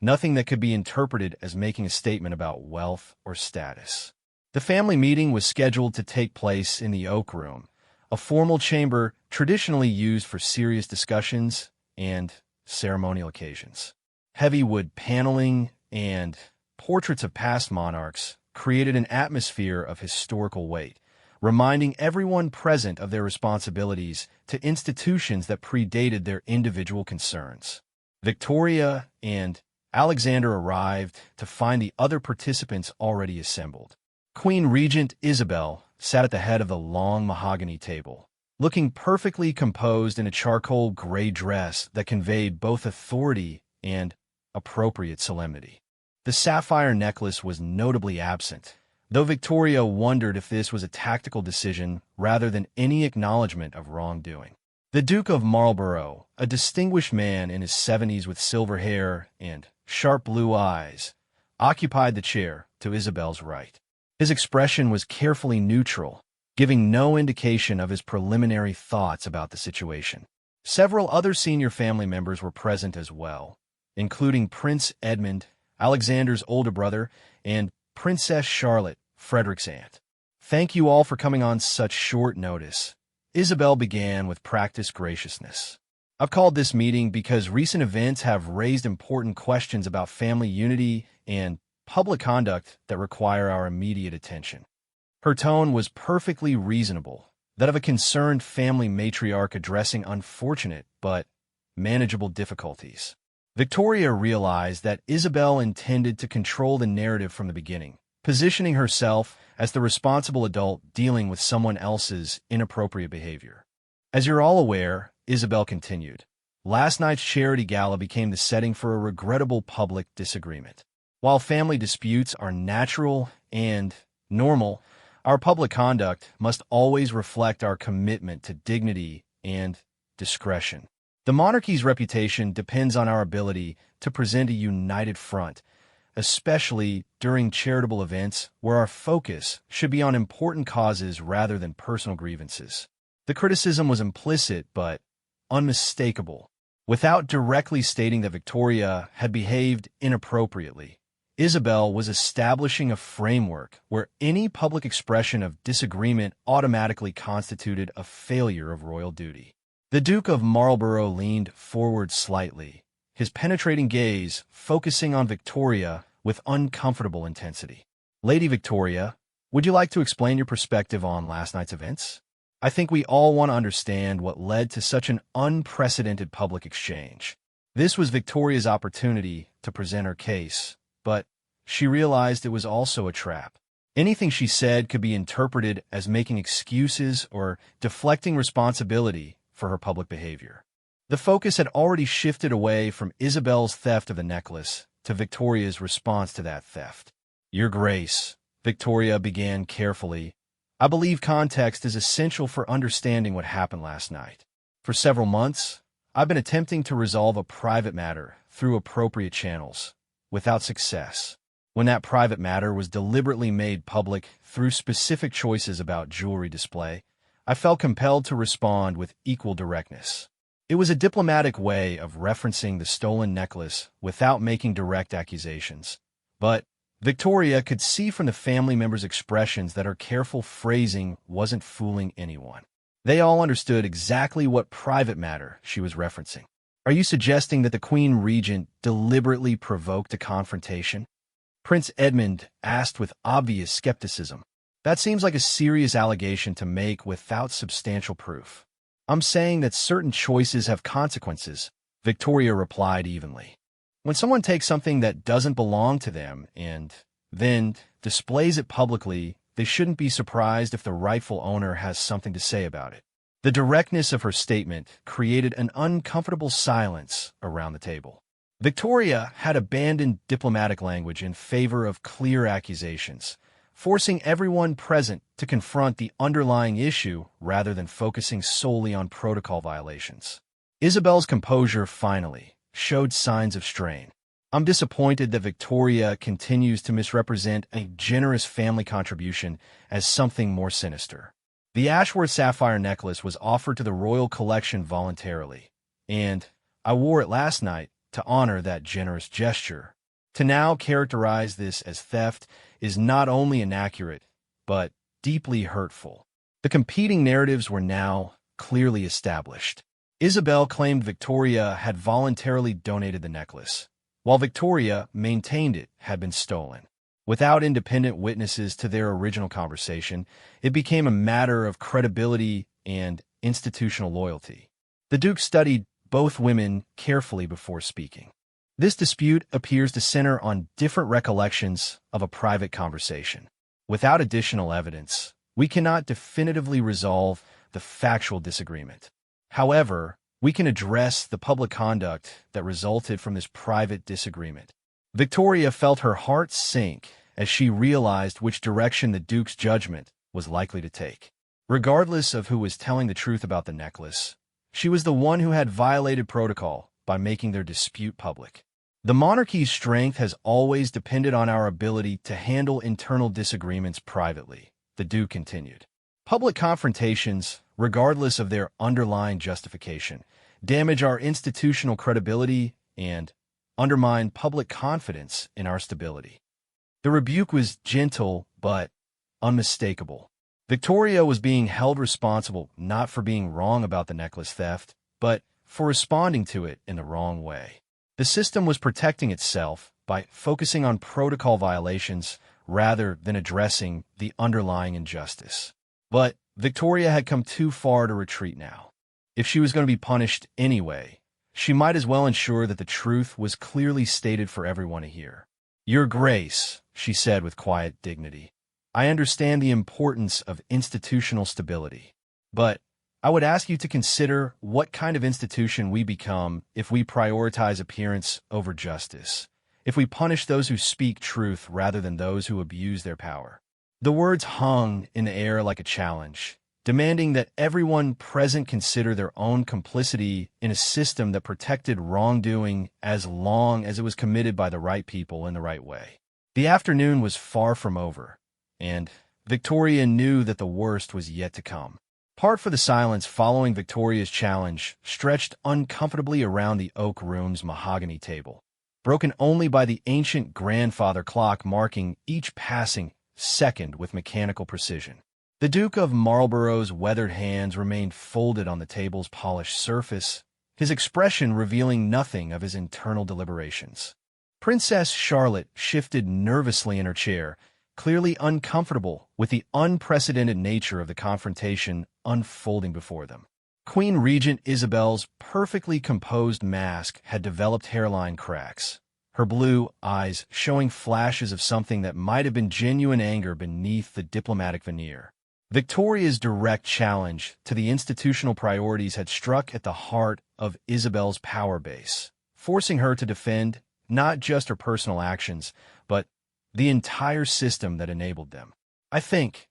A: nothing that could be interpreted as making a statement about wealth or status. The family meeting was scheduled to take place in the Oak Room, a formal chamber traditionally used for serious discussions and ceremonial occasions. Heavy wood paneling and portraits of past monarchs created an atmosphere of historical weight, reminding everyone present of their responsibilities to institutions that predated their individual concerns. Victoria and Alexander arrived to find the other participants already assembled. Queen Regent Isabel sat at the head of the long mahogany table, looking perfectly composed in a charcoal gray dress that conveyed both authority and appropriate solemnity. The sapphire necklace was notably absent, though Victoria wondered if this was a tactical decision rather than any acknowledgement of wrongdoing. The Duke of Marlborough, a distinguished man in his 70s with silver hair and sharp blue eyes, occupied the chair to Isabel's right. His expression was carefully neutral, giving no indication of his preliminary thoughts about the situation. Several other senior family members were present as well, including Prince Edmund, Alexander's older brother, and Princess Charlotte, Frederick's aunt. "Thank you all for coming on such short notice," Isabel began with practiced graciousness. "I've called this meeting because recent events have raised important questions about family unity and public conduct that require our immediate attention." Her tone was perfectly reasonable, that of a concerned family matriarch addressing unfortunate but manageable difficulties. Victoria realized that Isabel intended to control the narrative from the beginning, positioning herself as the responsible adult dealing with someone else's inappropriate behavior. "As you're all aware," Isabel continued, "last night's charity gala became the setting for a regrettable public disagreement. While family disputes are natural and normal, our public conduct must always reflect our commitment to dignity and discretion. The monarchy's reputation depends on our ability to present a united front, especially during charitable events where our focus should be on important causes rather than personal grievances." The criticism was implicit but unmistakable. Without directly stating that Victoria had behaved inappropriately, Isabel was establishing a framework where any public expression of disagreement automatically constituted a failure of royal duty. The Duke of Marlborough leaned forward slightly, his penetrating gaze focusing on Victoria with uncomfortable intensity. "Lady Victoria, would you like to explain your perspective on last night's events? I think we all want to understand what led to such an unprecedented public exchange." This was Victoria's opportunity to present her case, but she realized it was also a trap. Anything she said could be interpreted as making excuses or deflecting responsibility for her public behavior. The focus had already shifted away from Isabel's theft of the necklace to Victoria's response to that theft. "Your Grace," Victoria began carefully, "I believe context is essential for understanding what happened last night. For several months, I've been attempting to resolve a private matter through appropriate channels, without success. When that private matter was deliberately made public through specific choices about jewelry display, I felt compelled to respond with equal directness. It was a diplomatic way of referencing the stolen necklace without making direct accusations. But Victoria could see from the family members' expressions that her careful phrasing wasn't fooling anyone. They all understood exactly what private matter she was referencing. "Are you suggesting that the Queen Regent deliberately provoked a confrontation?" Prince Edmund asked with obvious skepticism. "That seems like a serious allegation to make without substantial proof." "I'm saying that certain choices have consequences," Victoria replied evenly. When someone takes something that doesn't belong to them and then displays it publicly, they shouldn't be surprised if the rightful owner has something to say about it. The directness of her statement created an uncomfortable silence around the table. Victoria had abandoned diplomatic language in favor of clear accusations, forcing everyone present to confront the underlying issue rather than focusing solely on protocol violations. Isabel's composure finally showed signs of strain. I'm disappointed that Victoria continues to misrepresent a generous family contribution as something more sinister. The Ashworth sapphire necklace was offered to the royal collection voluntarily, and I wore it last night to honor that generous gesture. To now characterize this as theft is not only inaccurate, but deeply hurtful. The competing narratives were now clearly established. Isabel claimed Victoria had voluntarily donated the necklace, while Victoria maintained it had been stolen. Without independent witnesses to their original conversation, it became a matter of credibility and institutional loyalty. The Duke studied both women carefully before speaking. This dispute appears to center on different recollections of a private conversation. Without additional evidence, we cannot definitively resolve the factual disagreement. However, we can address the public conduct that resulted from this private disagreement. Victoria felt her heart sink as she realized which direction the Duke's judgment was likely to take. Regardless of who was telling the truth about the necklace, she was the one who had violated protocol by making their dispute public. The monarchy's strength has always depended on our ability to handle internal disagreements privately, the Duke continued. Public confrontations, regardless of their underlying justification, damage our institutional credibility and undermine public confidence in our stability. The rebuke was gentle but unmistakable. Victoria was being held responsible not for being wrong about the necklace theft, but for responding to it in the wrong way. The system was protecting itself by focusing on protocol violations rather than addressing the underlying injustice. But Victoria had come too far to retreat now. If she was going to be punished anyway, she might as well ensure that the truth was clearly stated for everyone to hear. "Your Grace," she said with quiet dignity, "I understand the importance of institutional stability, but I would ask you to consider what kind of institution we become if we prioritize appearance over justice, if we punish those who speak truth rather than those who abuse their power." The words hung in the air like a challenge, demanding that everyone present consider their own complicity in a system that protected wrongdoing as long as it was committed by the right people in the right way. The afternoon was far from over, and Victoria knew that the worst was yet to come. Part for the silence following Victoria's challenge stretched uncomfortably around the oak room's mahogany table, broken only by the ancient grandfather clock marking each passing second with mechanical precision. The Duke of Marlborough's weathered hands remained folded on the table's polished surface, his expression revealing nothing of his internal deliberations. Princess Charlotte shifted nervously in her chair, clearly uncomfortable with the unprecedented nature of the confrontation unfolding before them. Queen Regent Isabel's perfectly composed mask had developed hairline cracks, her blue eyes showing flashes of something that might have been genuine anger beneath the diplomatic veneer. Victoria's direct challenge to the institutional priorities had struck at the heart of Isabel's power base, forcing her to defend not just her personal actions, but the entire system that enabled them. "I think,"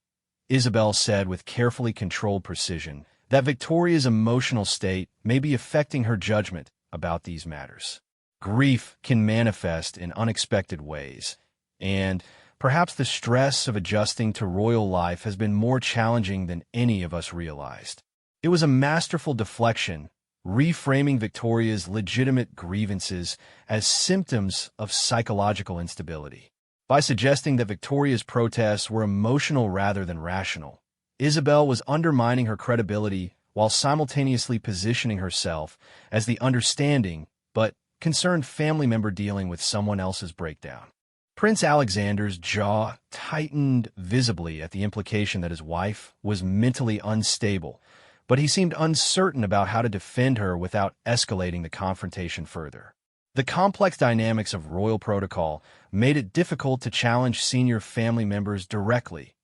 A: Isabel said with carefully controlled precision, "that Victoria's emotional state may be affecting her judgment about these matters. Grief can manifest in unexpected ways, and perhaps the stress of adjusting to royal life has been more challenging than any of us realized." It was a masterful deflection, reframing Victoria's legitimate grievances as symptoms of psychological instability. By suggesting that Victoria's protests were emotional rather than rational, Isabel was undermining her credibility while simultaneously positioning herself as the understanding but concerned family member dealing with someone else's breakdown. Prince Alexander's jaw tightened visibly at the implication that his wife was mentally unstable, but he seemed uncertain about how to defend her without escalating the confrontation further. The complex dynamics of royal protocol made it difficult to challenge senior family members directly,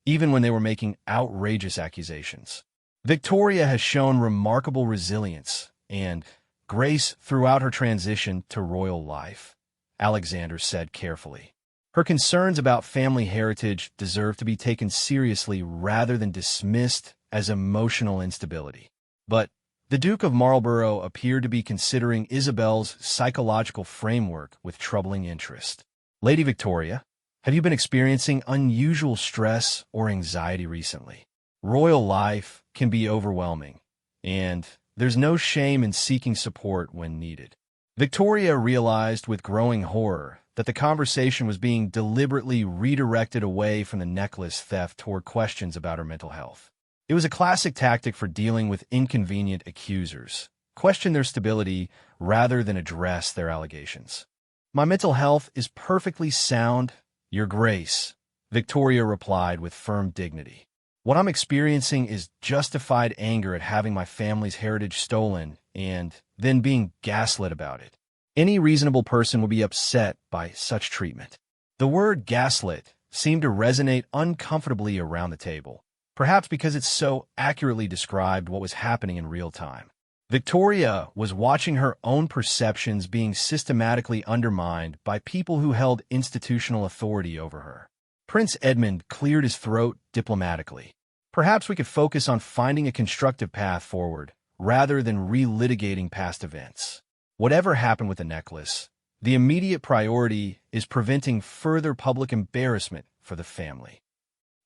A: even when they were making outrageous accusations. Victoria has shown remarkable resilience and grace throughout her transition to royal life, Alexander said carefully. Her concerns about family heritage deserve to be taken seriously rather than dismissed as emotional instability. But the Duke of Marlborough appeared to be considering Isabel's psychological framework with troubling interest. Lady Victoria, have you been experiencing unusual stress or anxiety recently? Royal life can be overwhelming, and there's no shame in seeking support when needed. Victoria realized with growing horror that the conversation was being deliberately redirected away from the necklace theft toward questions about her mental health. It was a classic tactic for dealing with inconvenient accusers: question their stability rather than address their allegations. "My mental health is perfectly sound, Your Grace," Victoria replied with firm dignity. "What I'm experiencing is justified anger at having my family's heritage stolen and then being gaslit about it. Any reasonable person would be upset by such treatment." The word gaslit seemed to resonate uncomfortably around the table, perhaps because it so accurately described what was happening in real time. Victoria was watching her own perceptions being systematically undermined by people who held institutional authority over her. Prince Edmund cleared his throat diplomatically. "Perhaps we could focus on finding a constructive path forward, rather than relitigating past events. Whatever happened with the necklace, the immediate priority is preventing further public embarrassment for the family."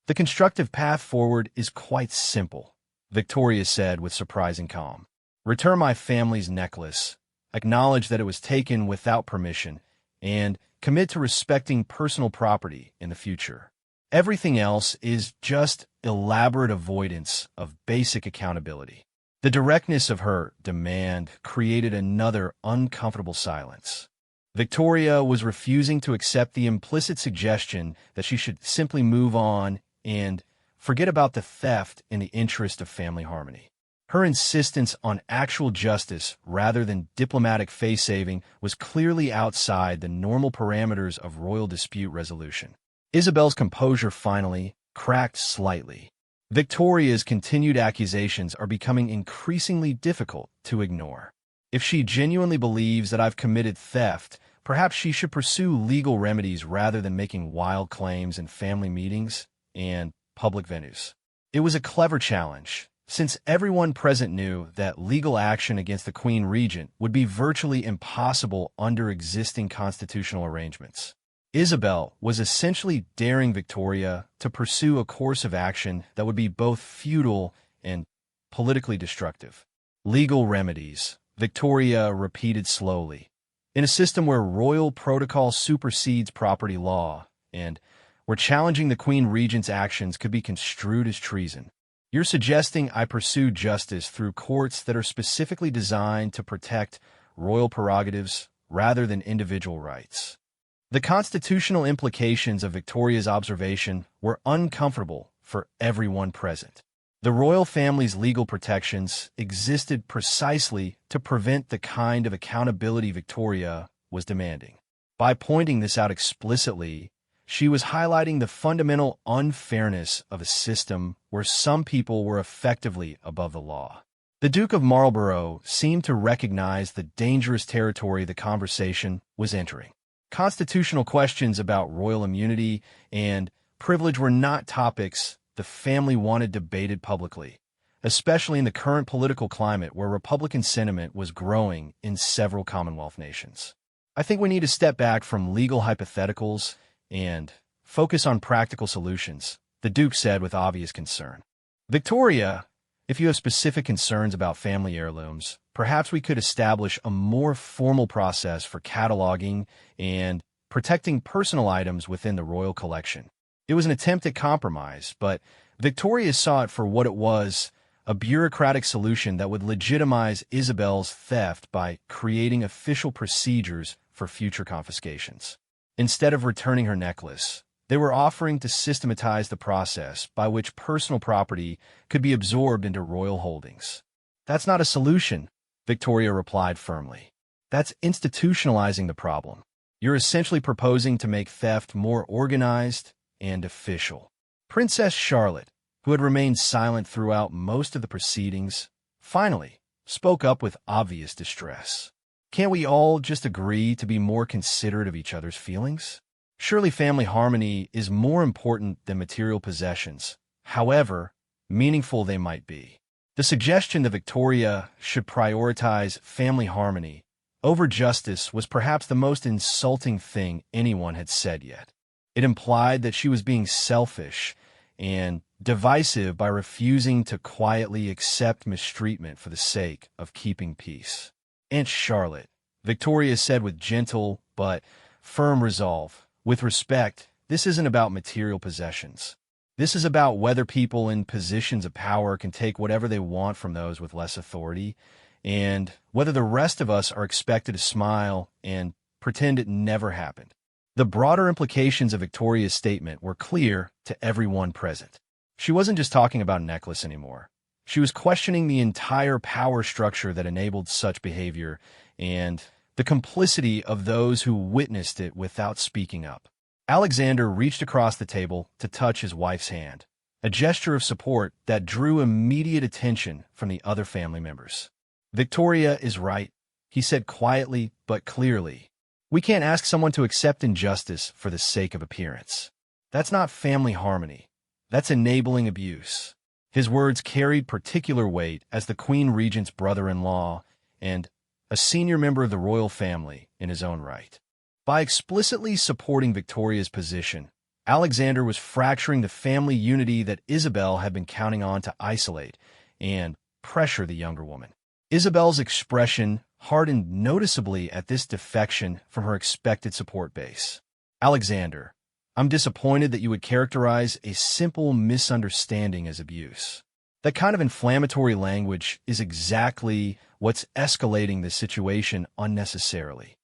A: "The constructive path forward is quite simple," Victoria said with surprising calm. "Return my family's necklace, acknowledge that it was taken without permission, and commit to respecting personal property in the future. Everything else is just elaborate avoidance of basic accountability." The directness of her demand created another uncomfortable silence. Victoria was refusing to accept the implicit suggestion that she should simply move on and forget about the theft in the interest of family harmony. Her insistence on actual justice rather than diplomatic face-saving was clearly outside the normal parameters of royal dispute resolution. Isabel's composure finally cracked slightly. Victoria's continued accusations are becoming increasingly difficult to ignore. If she genuinely believes that I've committed theft, perhaps she should pursue legal remedies rather than making wild claims in family meetings and public venues. It was a clever challenge, since everyone present knew that legal action against the Queen Regent would be virtually impossible under existing constitutional arrangements. Isabel was essentially daring Victoria to pursue a course of action that would be both futile and politically destructive. "Legal remedies," Victoria repeated slowly. "In a system where royal protocol supersedes property law, and where challenging the Queen Regent's actions could be construed as treason, you're suggesting I pursue justice through courts that are specifically designed to protect royal prerogatives rather than individual rights." The constitutional implications of Victoria's observation were uncomfortable for everyone present. The royal family's legal protections existed precisely to prevent the kind of accountability Victoria was demanding. By pointing this out explicitly, she was highlighting the fundamental unfairness of a system where some people were effectively above the law. The Duke of Marlborough seemed to recognize the dangerous territory the conversation was entering. Constitutional questions about royal immunity and privilege were not topics the family wanted debated publicly, especially in the current political climate where Republican sentiment was growing in several Commonwealth nations. "I think we need to step back from legal hypotheticals and focus on practical solutions," the Duke said with obvious concern. "Victoria, if you have specific concerns about family heirlooms, perhaps we could establish a more formal process for cataloging and protecting personal items within the royal collection." It was an attempt at compromise, but Victoria saw it for what it was: a bureaucratic solution that would legitimize Isabel's theft by creating official procedures for future confiscations. Instead of returning her necklace, they were offering to systematize the process by which personal property could be absorbed into royal holdings. "That's not a solution," Victoria replied firmly. That's institutionalizing the problem. You're essentially proposing to make theft more organized and official. Princess Charlotte, who had remained silent throughout most of the proceedings, finally spoke up with obvious distress. Can't we all just agree to be more considerate of each other's feelings? Surely family harmony is more important than material possessions, however meaningful they might be. The suggestion that Victoria should prioritize family harmony over justice was perhaps the most insulting thing anyone had said yet. It implied that she was being selfish and divisive by refusing to quietly accept mistreatment for the sake of keeping peace. Aunt Charlotte, Victoria said with gentle but firm resolve, with respect, this isn't about material possessions. This is about whether people in positions of power can take whatever they want from those with less authority, and whether the rest of us are expected to smile and pretend it never happened. The broader implications of Victoria's statement were clear to everyone present. She wasn't just talking about a necklace anymore. She was questioning the entire power structure that enabled such behavior and the complicity of those who witnessed it without speaking up. Alexander reached across the table to touch his wife's hand, a gesture of support that drew immediate attention from the other family members. Victoria is right, he said quietly but clearly. We can't ask someone to accept injustice for the sake of appearance. That's not family harmony. That's enabling abuse. His words carried particular weight as the Queen Regent's brother-in-law and a senior member of the royal family in his own right. By explicitly supporting Victoria's position, Alexander was fracturing the family unity that Isabel had been counting on to isolate and pressure the younger woman. Isabel's expression hardened noticeably at this defection from her expected support base. Alexander, I'm disappointed that you would characterize a simple misunderstanding as abuse. That kind of inflammatory language is exactly what's escalating the situation unnecessarily.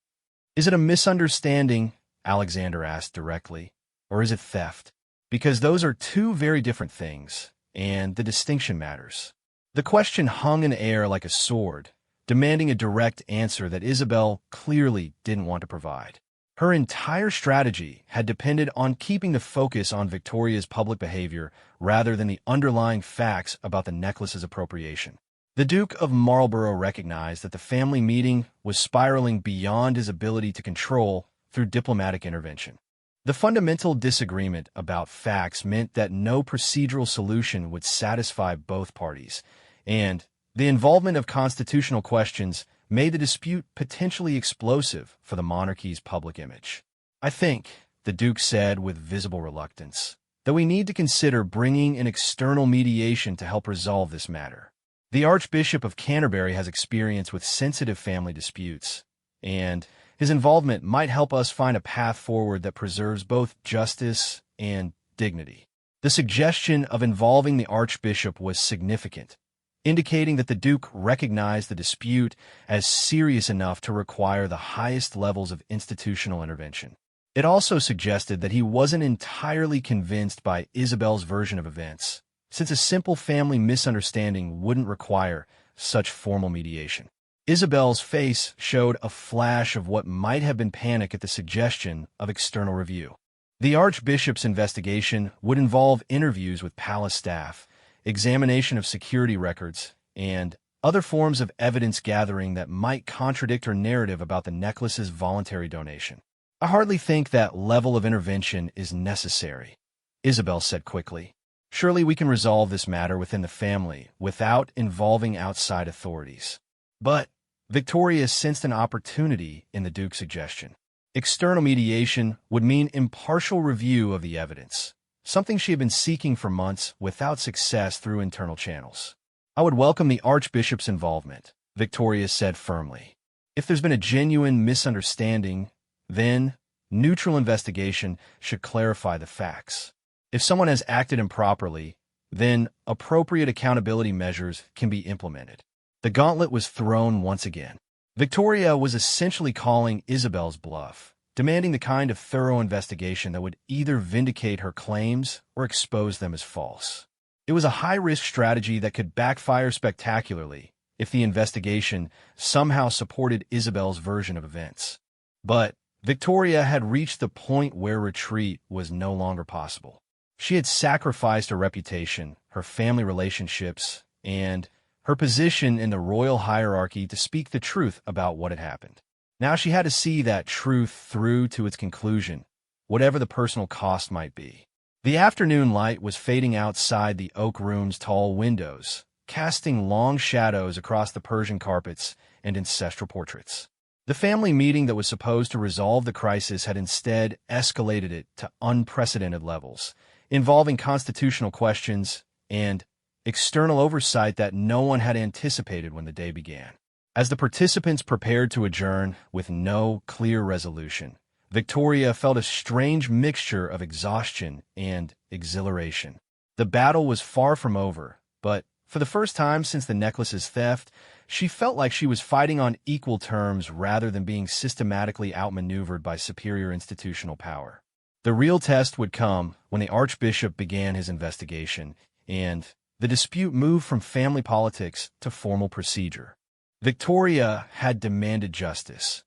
A: Is it a misunderstanding, Alexander asked directly, or is it theft? Because those are two very different things, and the distinction matters. The question hung in air like a sword, demanding a direct answer that Isabel clearly didn't want to provide. Her entire strategy had depended on keeping the focus on Victoria's public behavior rather than the underlying facts about the necklace's appropriation. The Duke of Marlborough recognized that the family meeting was spiraling beyond his ability to control through diplomatic intervention. The fundamental disagreement about facts meant that no procedural solution would satisfy both parties, and the involvement of constitutional questions made the dispute potentially explosive for the monarchy's public image. I think, the Duke said with visible reluctance, that we need to consider bringing an external mediation to help resolve this matter. The Archbishop of Canterbury has experience with sensitive family disputes, and his involvement might help us find a path forward that preserves both justice and dignity. The suggestion of involving the Archbishop was significant, indicating that the Duke recognized the dispute as serious enough to require the highest levels of institutional intervention. It also suggested that he wasn't entirely convinced by Isabel's version of events, since a simple family misunderstanding wouldn't require such formal mediation. Isabel's face showed a flash of what might have been panic at the suggestion of external review. The Archbishop's investigation would involve interviews with palace staff, examination of security records, and other forms of evidence gathering that might contradict her narrative about the necklace's voluntary donation. I hardly think that level of intervention is necessary, Isabel said quickly. Surely we can resolve this matter within the family without involving outside authorities. But Victoria sensed an opportunity in the Duke's suggestion. External mediation would mean impartial review of the evidence, something she had been seeking for months without success through internal channels. I would welcome the Archbishop's involvement, Victoria said firmly. If there's been a genuine misunderstanding, then neutral investigation should clarify the facts. If someone has acted improperly, then appropriate accountability measures can be implemented. The gauntlet was thrown once again. Victoria was essentially calling Isabel's bluff, demanding the kind of thorough investigation that would either vindicate her claims or expose them as false. It was a high-risk strategy that could backfire spectacularly, if the investigation somehow supported Isabel's version of events. But Victoria had reached the point where retreat was no longer possible. She had sacrificed her reputation, her family relationships, and her position in the royal hierarchy to speak the truth about what had happened. Now she had to see that truth through to its conclusion, whatever the personal cost might be. The afternoon light was fading outside the oak room's tall windows, casting long shadows across the Persian carpets and ancestral portraits. The family meeting that was supposed to resolve the crisis had instead escalated it to unprecedented levels, involving constitutional questions and external oversight that no one had anticipated when the day began. As the participants prepared to adjourn with no clear resolution, Victoria felt a strange mixture of exhaustion and exhilaration. The battle was far from over, but for the first time since the necklace's theft, she felt like she was fighting on equal terms rather than being systematically outmaneuvered by superior institutional power. The real test would come when the Archbishop began his investigation, and the dispute moved from family politics to formal procedure. Victoria had demanded justice.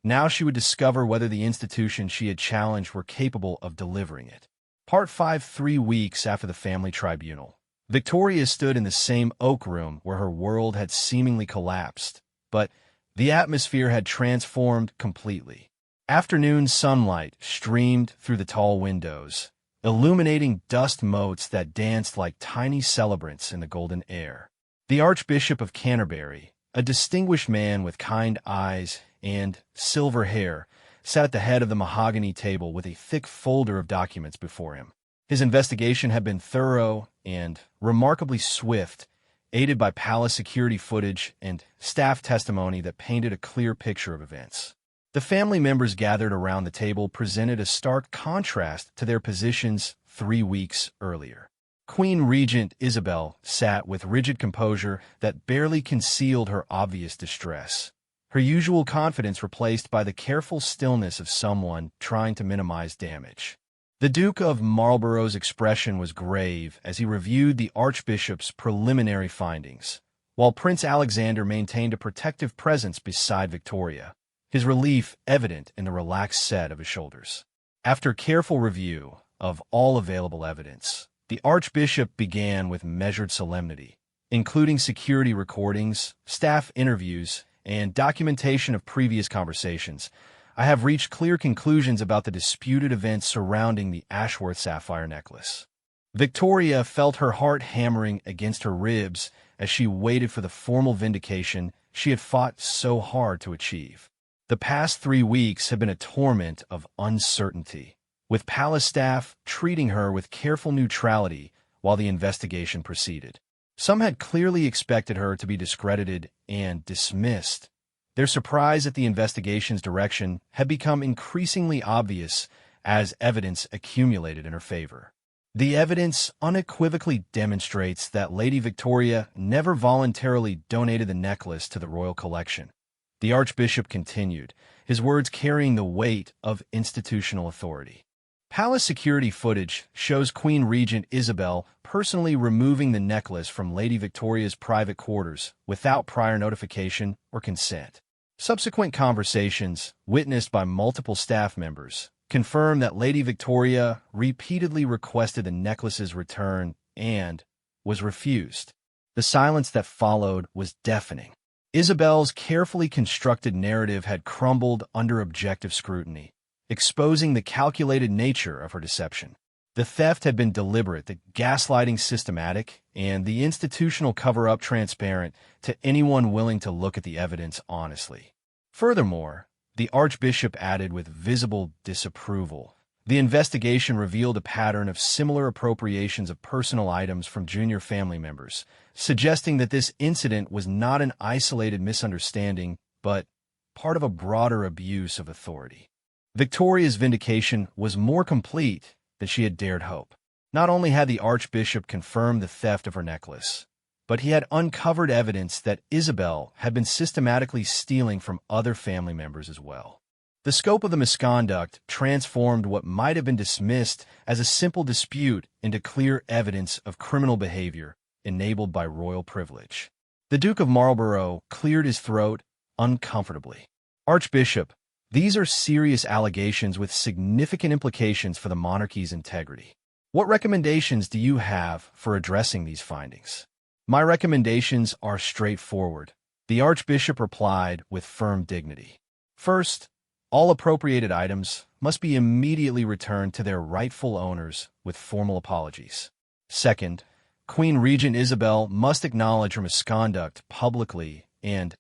A: Now she would discover whether the institutions she had challenged were capable of delivering it. Part 5. 3 weeks after the family tribunal, Victoria stood in the same oak room where her world had seemingly collapsed, but the atmosphere had transformed completely. Afternoon sunlight streamed through the tall windows, illuminating dust motes that danced like tiny celebrants in the golden air. The Archbishop of Canterbury, a distinguished man with kind eyes and silver hair, sat at the head of the mahogany table with a thick folder of documents before him. His investigation had been thorough and remarkably swift, aided by palace security footage and staff testimony that painted a clear picture of events. The family members gathered around the table presented a stark contrast to their positions 3 weeks earlier. Queen Regent Isabel sat with rigid composure that barely concealed her obvious distress, her usual confidence replaced by the careful stillness of someone trying to minimize damage. The Duke of Marlborough's expression was grave as he reviewed the Archbishop's preliminary findings, while Prince Alexander maintained a protective presence beside Victoria, his relief evident in the relaxed set of his shoulders. After careful review of all available evidence, the Archbishop began with measured solemnity, including security recordings, staff interviews, and documentation of previous conversations. I have reached clear conclusions about the disputed events surrounding the Ashworth sapphire necklace. Victoria felt her heart hammering against her ribs as she waited for the formal vindication she had fought so hard to achieve. The past 3 weeks had been a torment of uncertainty, with palace staff treating her with careful neutrality while the investigation proceeded. Some had clearly expected her to be discredited and dismissed. Their surprise at the investigation's direction had become increasingly obvious as evidence accumulated in her favor. The evidence unequivocally demonstrates that Lady Victoria never voluntarily donated the necklace to the royal collection. The Archbishop continued, his words carrying the weight of institutional authority. Palace security footage shows Queen Regent Isabel personally removing the necklace from Lady Victoria's private quarters without prior notification or consent. Subsequent conversations, witnessed by multiple staff members, confirm that Lady Victoria repeatedly requested the necklace's return and was refused. The silence that followed was deafening. Isabel's carefully constructed narrative had crumbled under objective scrutiny, exposing the calculated nature of her deception. The theft had been deliberate, the gaslighting systematic, and the institutional cover-up transparent to anyone willing to look at the evidence honestly. Furthermore, the Archbishop added with visible disapproval, the investigation revealed a pattern of similar appropriations of personal items from junior family members, suggesting that this incident was not an isolated misunderstanding, but part of a broader abuse of authority. Victoria's vindication was more complete than she had dared hope. Not only had the Archbishop confirmed the theft of her necklace, but he had uncovered evidence that Isabel had been systematically stealing from other family members as well. The scope of the misconduct transformed what might have been dismissed as a simple dispute into clear evidence of criminal behavior enabled by royal privilege. The Duke of Marlborough cleared his throat uncomfortably. Archbishop, these are serious allegations with significant implications for the monarchy's integrity. What recommendations do you have for addressing these findings? My recommendations are straightforward, the Archbishop replied with firm dignity. First, all appropriated items must be immediately returned to their rightful owners with formal apologies. Second, Queen Regent Isabel must acknowledge her misconduct publicly and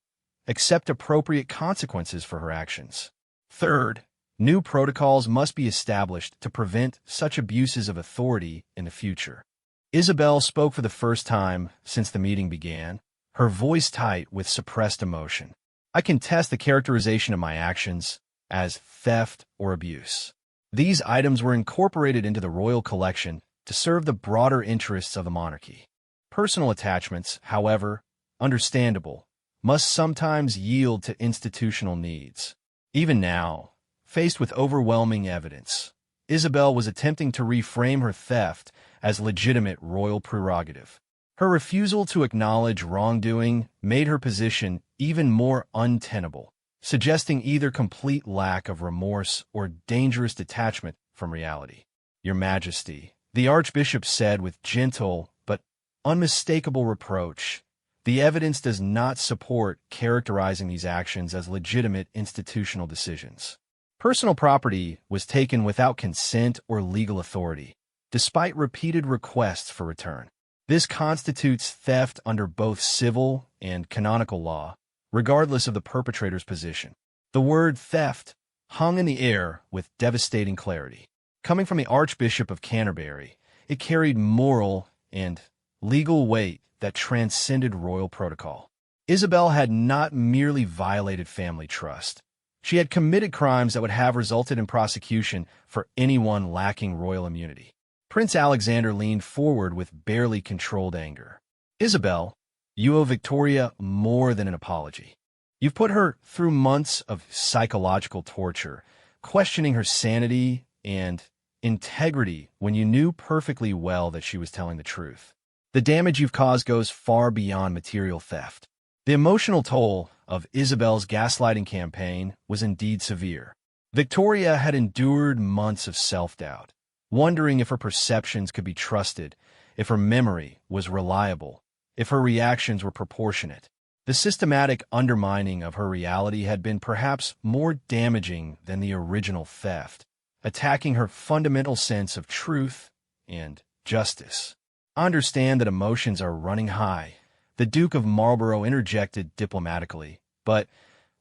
A: accept appropriate consequences for her actions. Third, new protocols must be established to prevent such abuses of authority in the future. Isabel spoke for the first time since the meeting began, her voice tight with suppressed emotion. I contest the characterization of my actions as theft or abuse. These items were incorporated into the royal collection to serve the broader interests of the monarchy. Personal attachments, however, understandable, must sometimes yield to institutional needs. Even now, faced with overwhelming evidence, Isabel was attempting to reframe her theft as legitimate royal prerogative. Her refusal to acknowledge wrongdoing made her position even more untenable, suggesting either complete lack of remorse or dangerous detachment from reality. Your Majesty, the Archbishop said with gentle but unmistakable reproach, the evidence does not support characterizing these actions as legitimate institutional decisions. Personal property was taken without consent or legal authority, despite repeated requests for return. This constitutes theft under both civil and canonical law, regardless of the perpetrator's position. The word theft hung in the air with devastating clarity. Coming from the Archbishop of Canterbury, it carried moral and legal weight that transcended royal protocol. Isabel had not merely violated family trust. She had committed crimes that would have resulted in prosecution for anyone lacking royal immunity. Prince Alexander leaned forward with barely controlled anger. Isabel, you owe Victoria more than an apology. You've put her through months of psychological torture, questioning her sanity and integrity when you knew perfectly well that she was telling the truth. The damage you've caused goes far beyond material theft. The emotional toll of Isabel's gaslighting campaign was indeed severe. Victoria had endured months of self-doubt, wondering if her perceptions could be trusted, if her memory was reliable, if her reactions were proportionate. The systematic undermining of her reality had been perhaps more damaging than the original theft, attacking her fundamental sense of truth and justice. I understand that emotions are running high, the Duke of Marlborough interjected diplomatically, but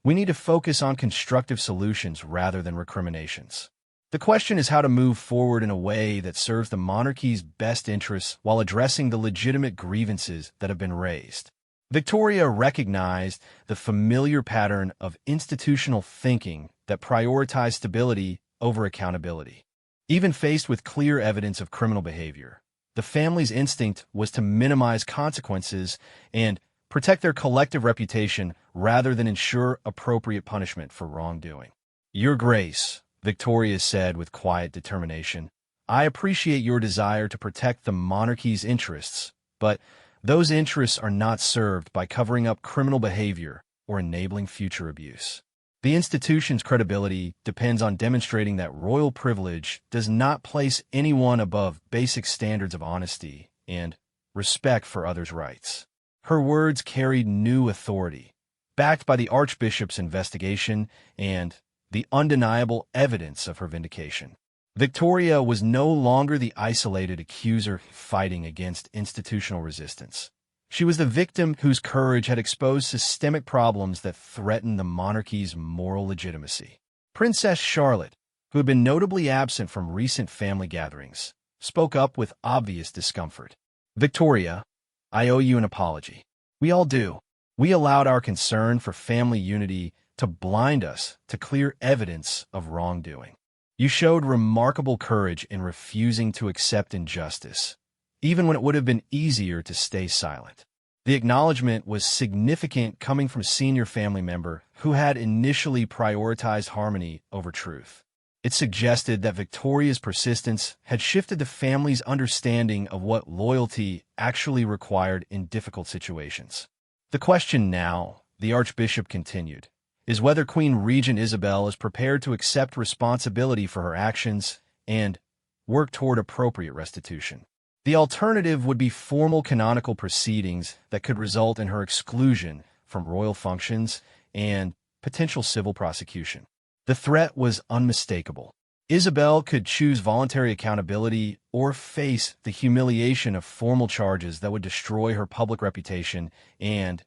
A: we need to focus on constructive solutions rather than recriminations. The question is how to move forward in a way that serves the monarchy's best interests while addressing the legitimate grievances that have been raised. Victoria recognized the familiar pattern of institutional thinking that prioritized stability over accountability. Even faced with clear evidence of criminal behavior, the family's instinct was to minimize consequences and protect their collective reputation rather than ensure appropriate punishment for wrongdoing. Your Grace, Victoria said with quiet determination, I appreciate your desire to protect the monarchy's interests, but those interests are not served by covering up criminal behavior or enabling future abuse. The institution's credibility depends on demonstrating that royal privilege does not place anyone above basic standards of honesty and respect for others' rights. Her words carried new authority, backed by the Archbishop's investigation and the undeniable evidence of her vindication. Victoria was no longer the isolated accuser fighting against institutional resistance. She was the victim whose courage had exposed systemic problems that threatened the monarchy's moral legitimacy. Princess Charlotte, who had been notably absent from recent family gatherings, spoke up with obvious discomfort. Victoria, I owe you an apology. We all do. We allowed our concern for family unity to blind us to clear evidence of wrongdoing. You showed remarkable courage in refusing to accept injustice, even when it would have been easier to stay silent. The acknowledgement was significant coming from a senior family member who had initially prioritized harmony over truth. It suggested that Victoria's persistence had shifted the family's understanding of what loyalty actually required in difficult situations. The question now, the Archbishop continued, is whether Queen Regent Isabel is prepared to accept responsibility for her actions and work toward appropriate restitution. The alternative would be formal canonical proceedings that could result in her exclusion from royal functions and potential civil prosecution. The threat was unmistakable. Isabel could choose voluntary accountability or face the humiliation of formal charges that would destroy her public reputation and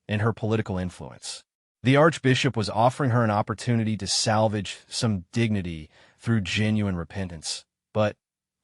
A: her political influence. The Archbishop was offering her an opportunity to salvage some dignity through genuine repentance, but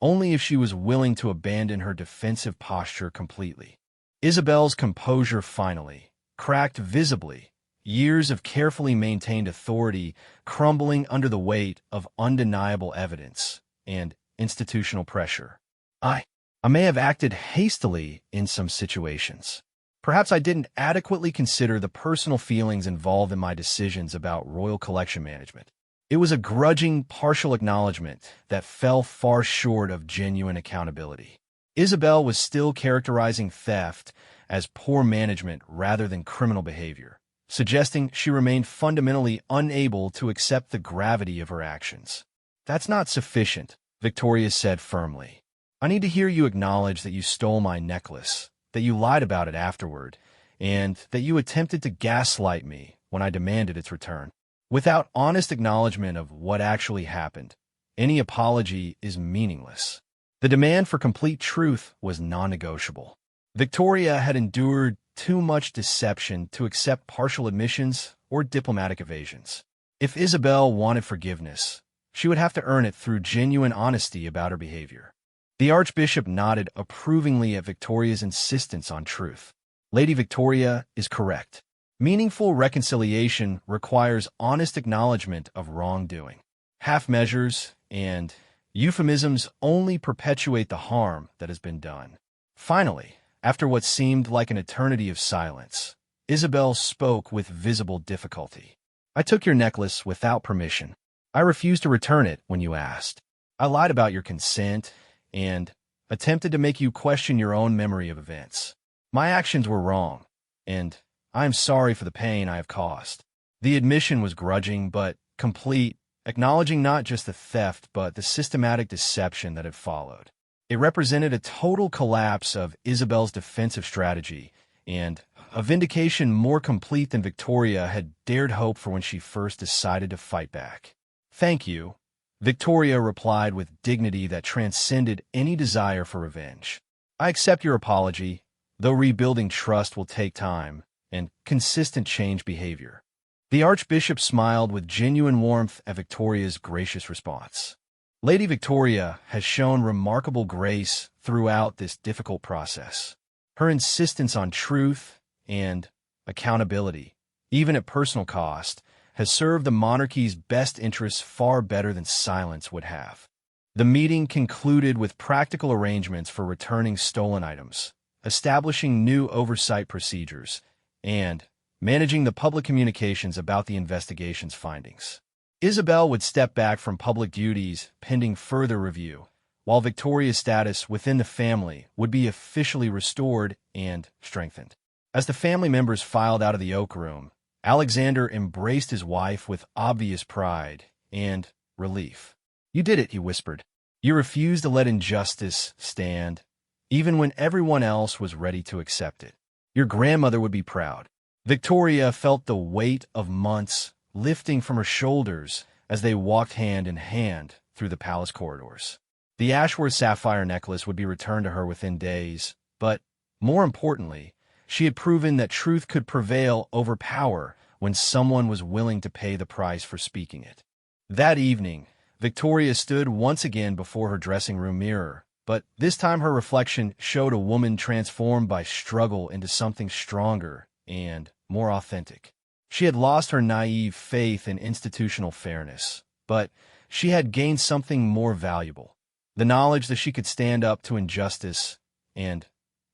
A: only if she was willing to abandon her defensive posture completely. Isabel's composure finally cracked visibly, years of carefully maintained authority crumbling under the weight of undeniable evidence and institutional pressure. I may have acted hastily in some situations. Perhaps I didn't adequately consider the personal feelings involved in my decisions about royal collection management. It was a grudging, partial acknowledgement that fell far short of genuine accountability. Isabel was still characterizing theft as poor management rather than criminal behavior, suggesting she remained fundamentally unable to accept the gravity of her actions. "That's not sufficient," Victoria said firmly. "I need to hear you acknowledge that you stole my necklace, that you lied about it afterward, and that you attempted to gaslight me when I demanded its return. Without honest acknowledgement of what actually happened, any apology is meaningless." The demand for complete truth was non-negotiable. Victoria had endured too much deception to accept partial admissions or diplomatic evasions. If Isabel wanted forgiveness, she would have to earn it through genuine honesty about her behavior. The Archbishop nodded approvingly at Victoria's insistence on truth. "Lady Victoria is correct. Meaningful reconciliation requires honest acknowledgement of wrongdoing. Half measures and euphemisms only perpetuate the harm that has been done." Finally, after what seemed like an eternity of silence, Isabel spoke with visible difficulty. "I took your necklace without permission. I refused to return it when you asked. I lied about your consent and attempted to make you question your own memory of events. My actions were wrong, and I am sorry for the pain I have caused." The admission was grudging but complete, acknowledging not just the theft but the systematic deception that had followed. It represented a total collapse of Isabel's defensive strategy and a vindication more complete than Victoria had dared hope for when she first decided to fight back. "Thank you," Victoria replied with dignity that transcended any desire for revenge. "I accept your apology, though rebuilding trust will take time and consistent change behavior." The Archbishop smiled with genuine warmth at Victoria's gracious response. Lady Victoria has shown remarkable grace throughout this difficult process. Her insistence on truth and accountability, even at personal cost, has served the monarchy's best interests far better than silence would have. The meeting concluded with practical arrangements for returning stolen items, establishing new oversight procedures, and managing the public communications about the investigation's findings. Isabel would step back from public duties pending further review, while Victoria's status within the family would be officially restored and strengthened. As the family members filed out of the Oak Room, Alexander embraced his wife with obvious pride and relief. "You did it," he whispered. "You refused to let injustice stand, even when everyone else was ready to accept it. Your grandmother would be proud." Victoria felt the weight of months lifting from her shoulders as they walked hand in hand through the palace corridors. The Ashworth sapphire necklace would be returned to her within days, but, more importantly, she had proven that truth could prevail over power when someone was willing to pay the price for speaking it. That evening, Victoria stood once again before her dressing room mirror, but this time her reflection showed a woman transformed by struggle into something stronger and more authentic. She had lost her naive faith in institutional fairness, but she had gained something more valuable: the knowledge that she could stand up to injustice and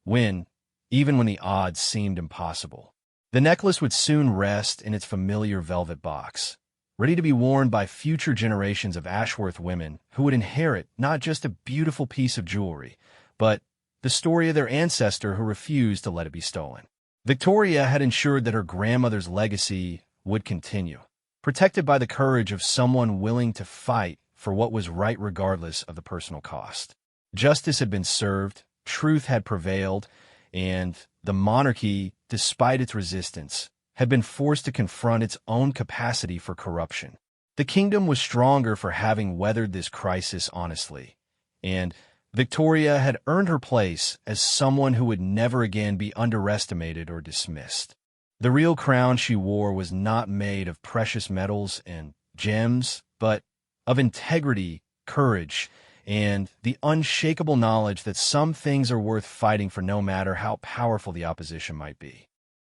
A: win, even when the odds seemed impossible. The necklace would soon rest in its familiar velvet box, ready to be worn by future generations of Ashworth women who would inherit not just a beautiful piece of jewelry, but the story of their ancestor who refused to let it be stolen. Victoria had ensured that her grandmother's legacy would continue, protected by the courage of someone willing to fight for what was right regardless of the personal cost. Justice had been served, truth had prevailed, and the monarchy, despite its resistance, had been forced to confront its own capacity for corruption. The kingdom was stronger for having weathered this crisis honestly, and Victoria had earned her place as someone who would never again be underestimated or dismissed. The real crown she wore was not made of precious metals and gems, but of integrity, courage, and the unshakable knowledge that some things are worth fighting for no matter how powerful the opposition might be.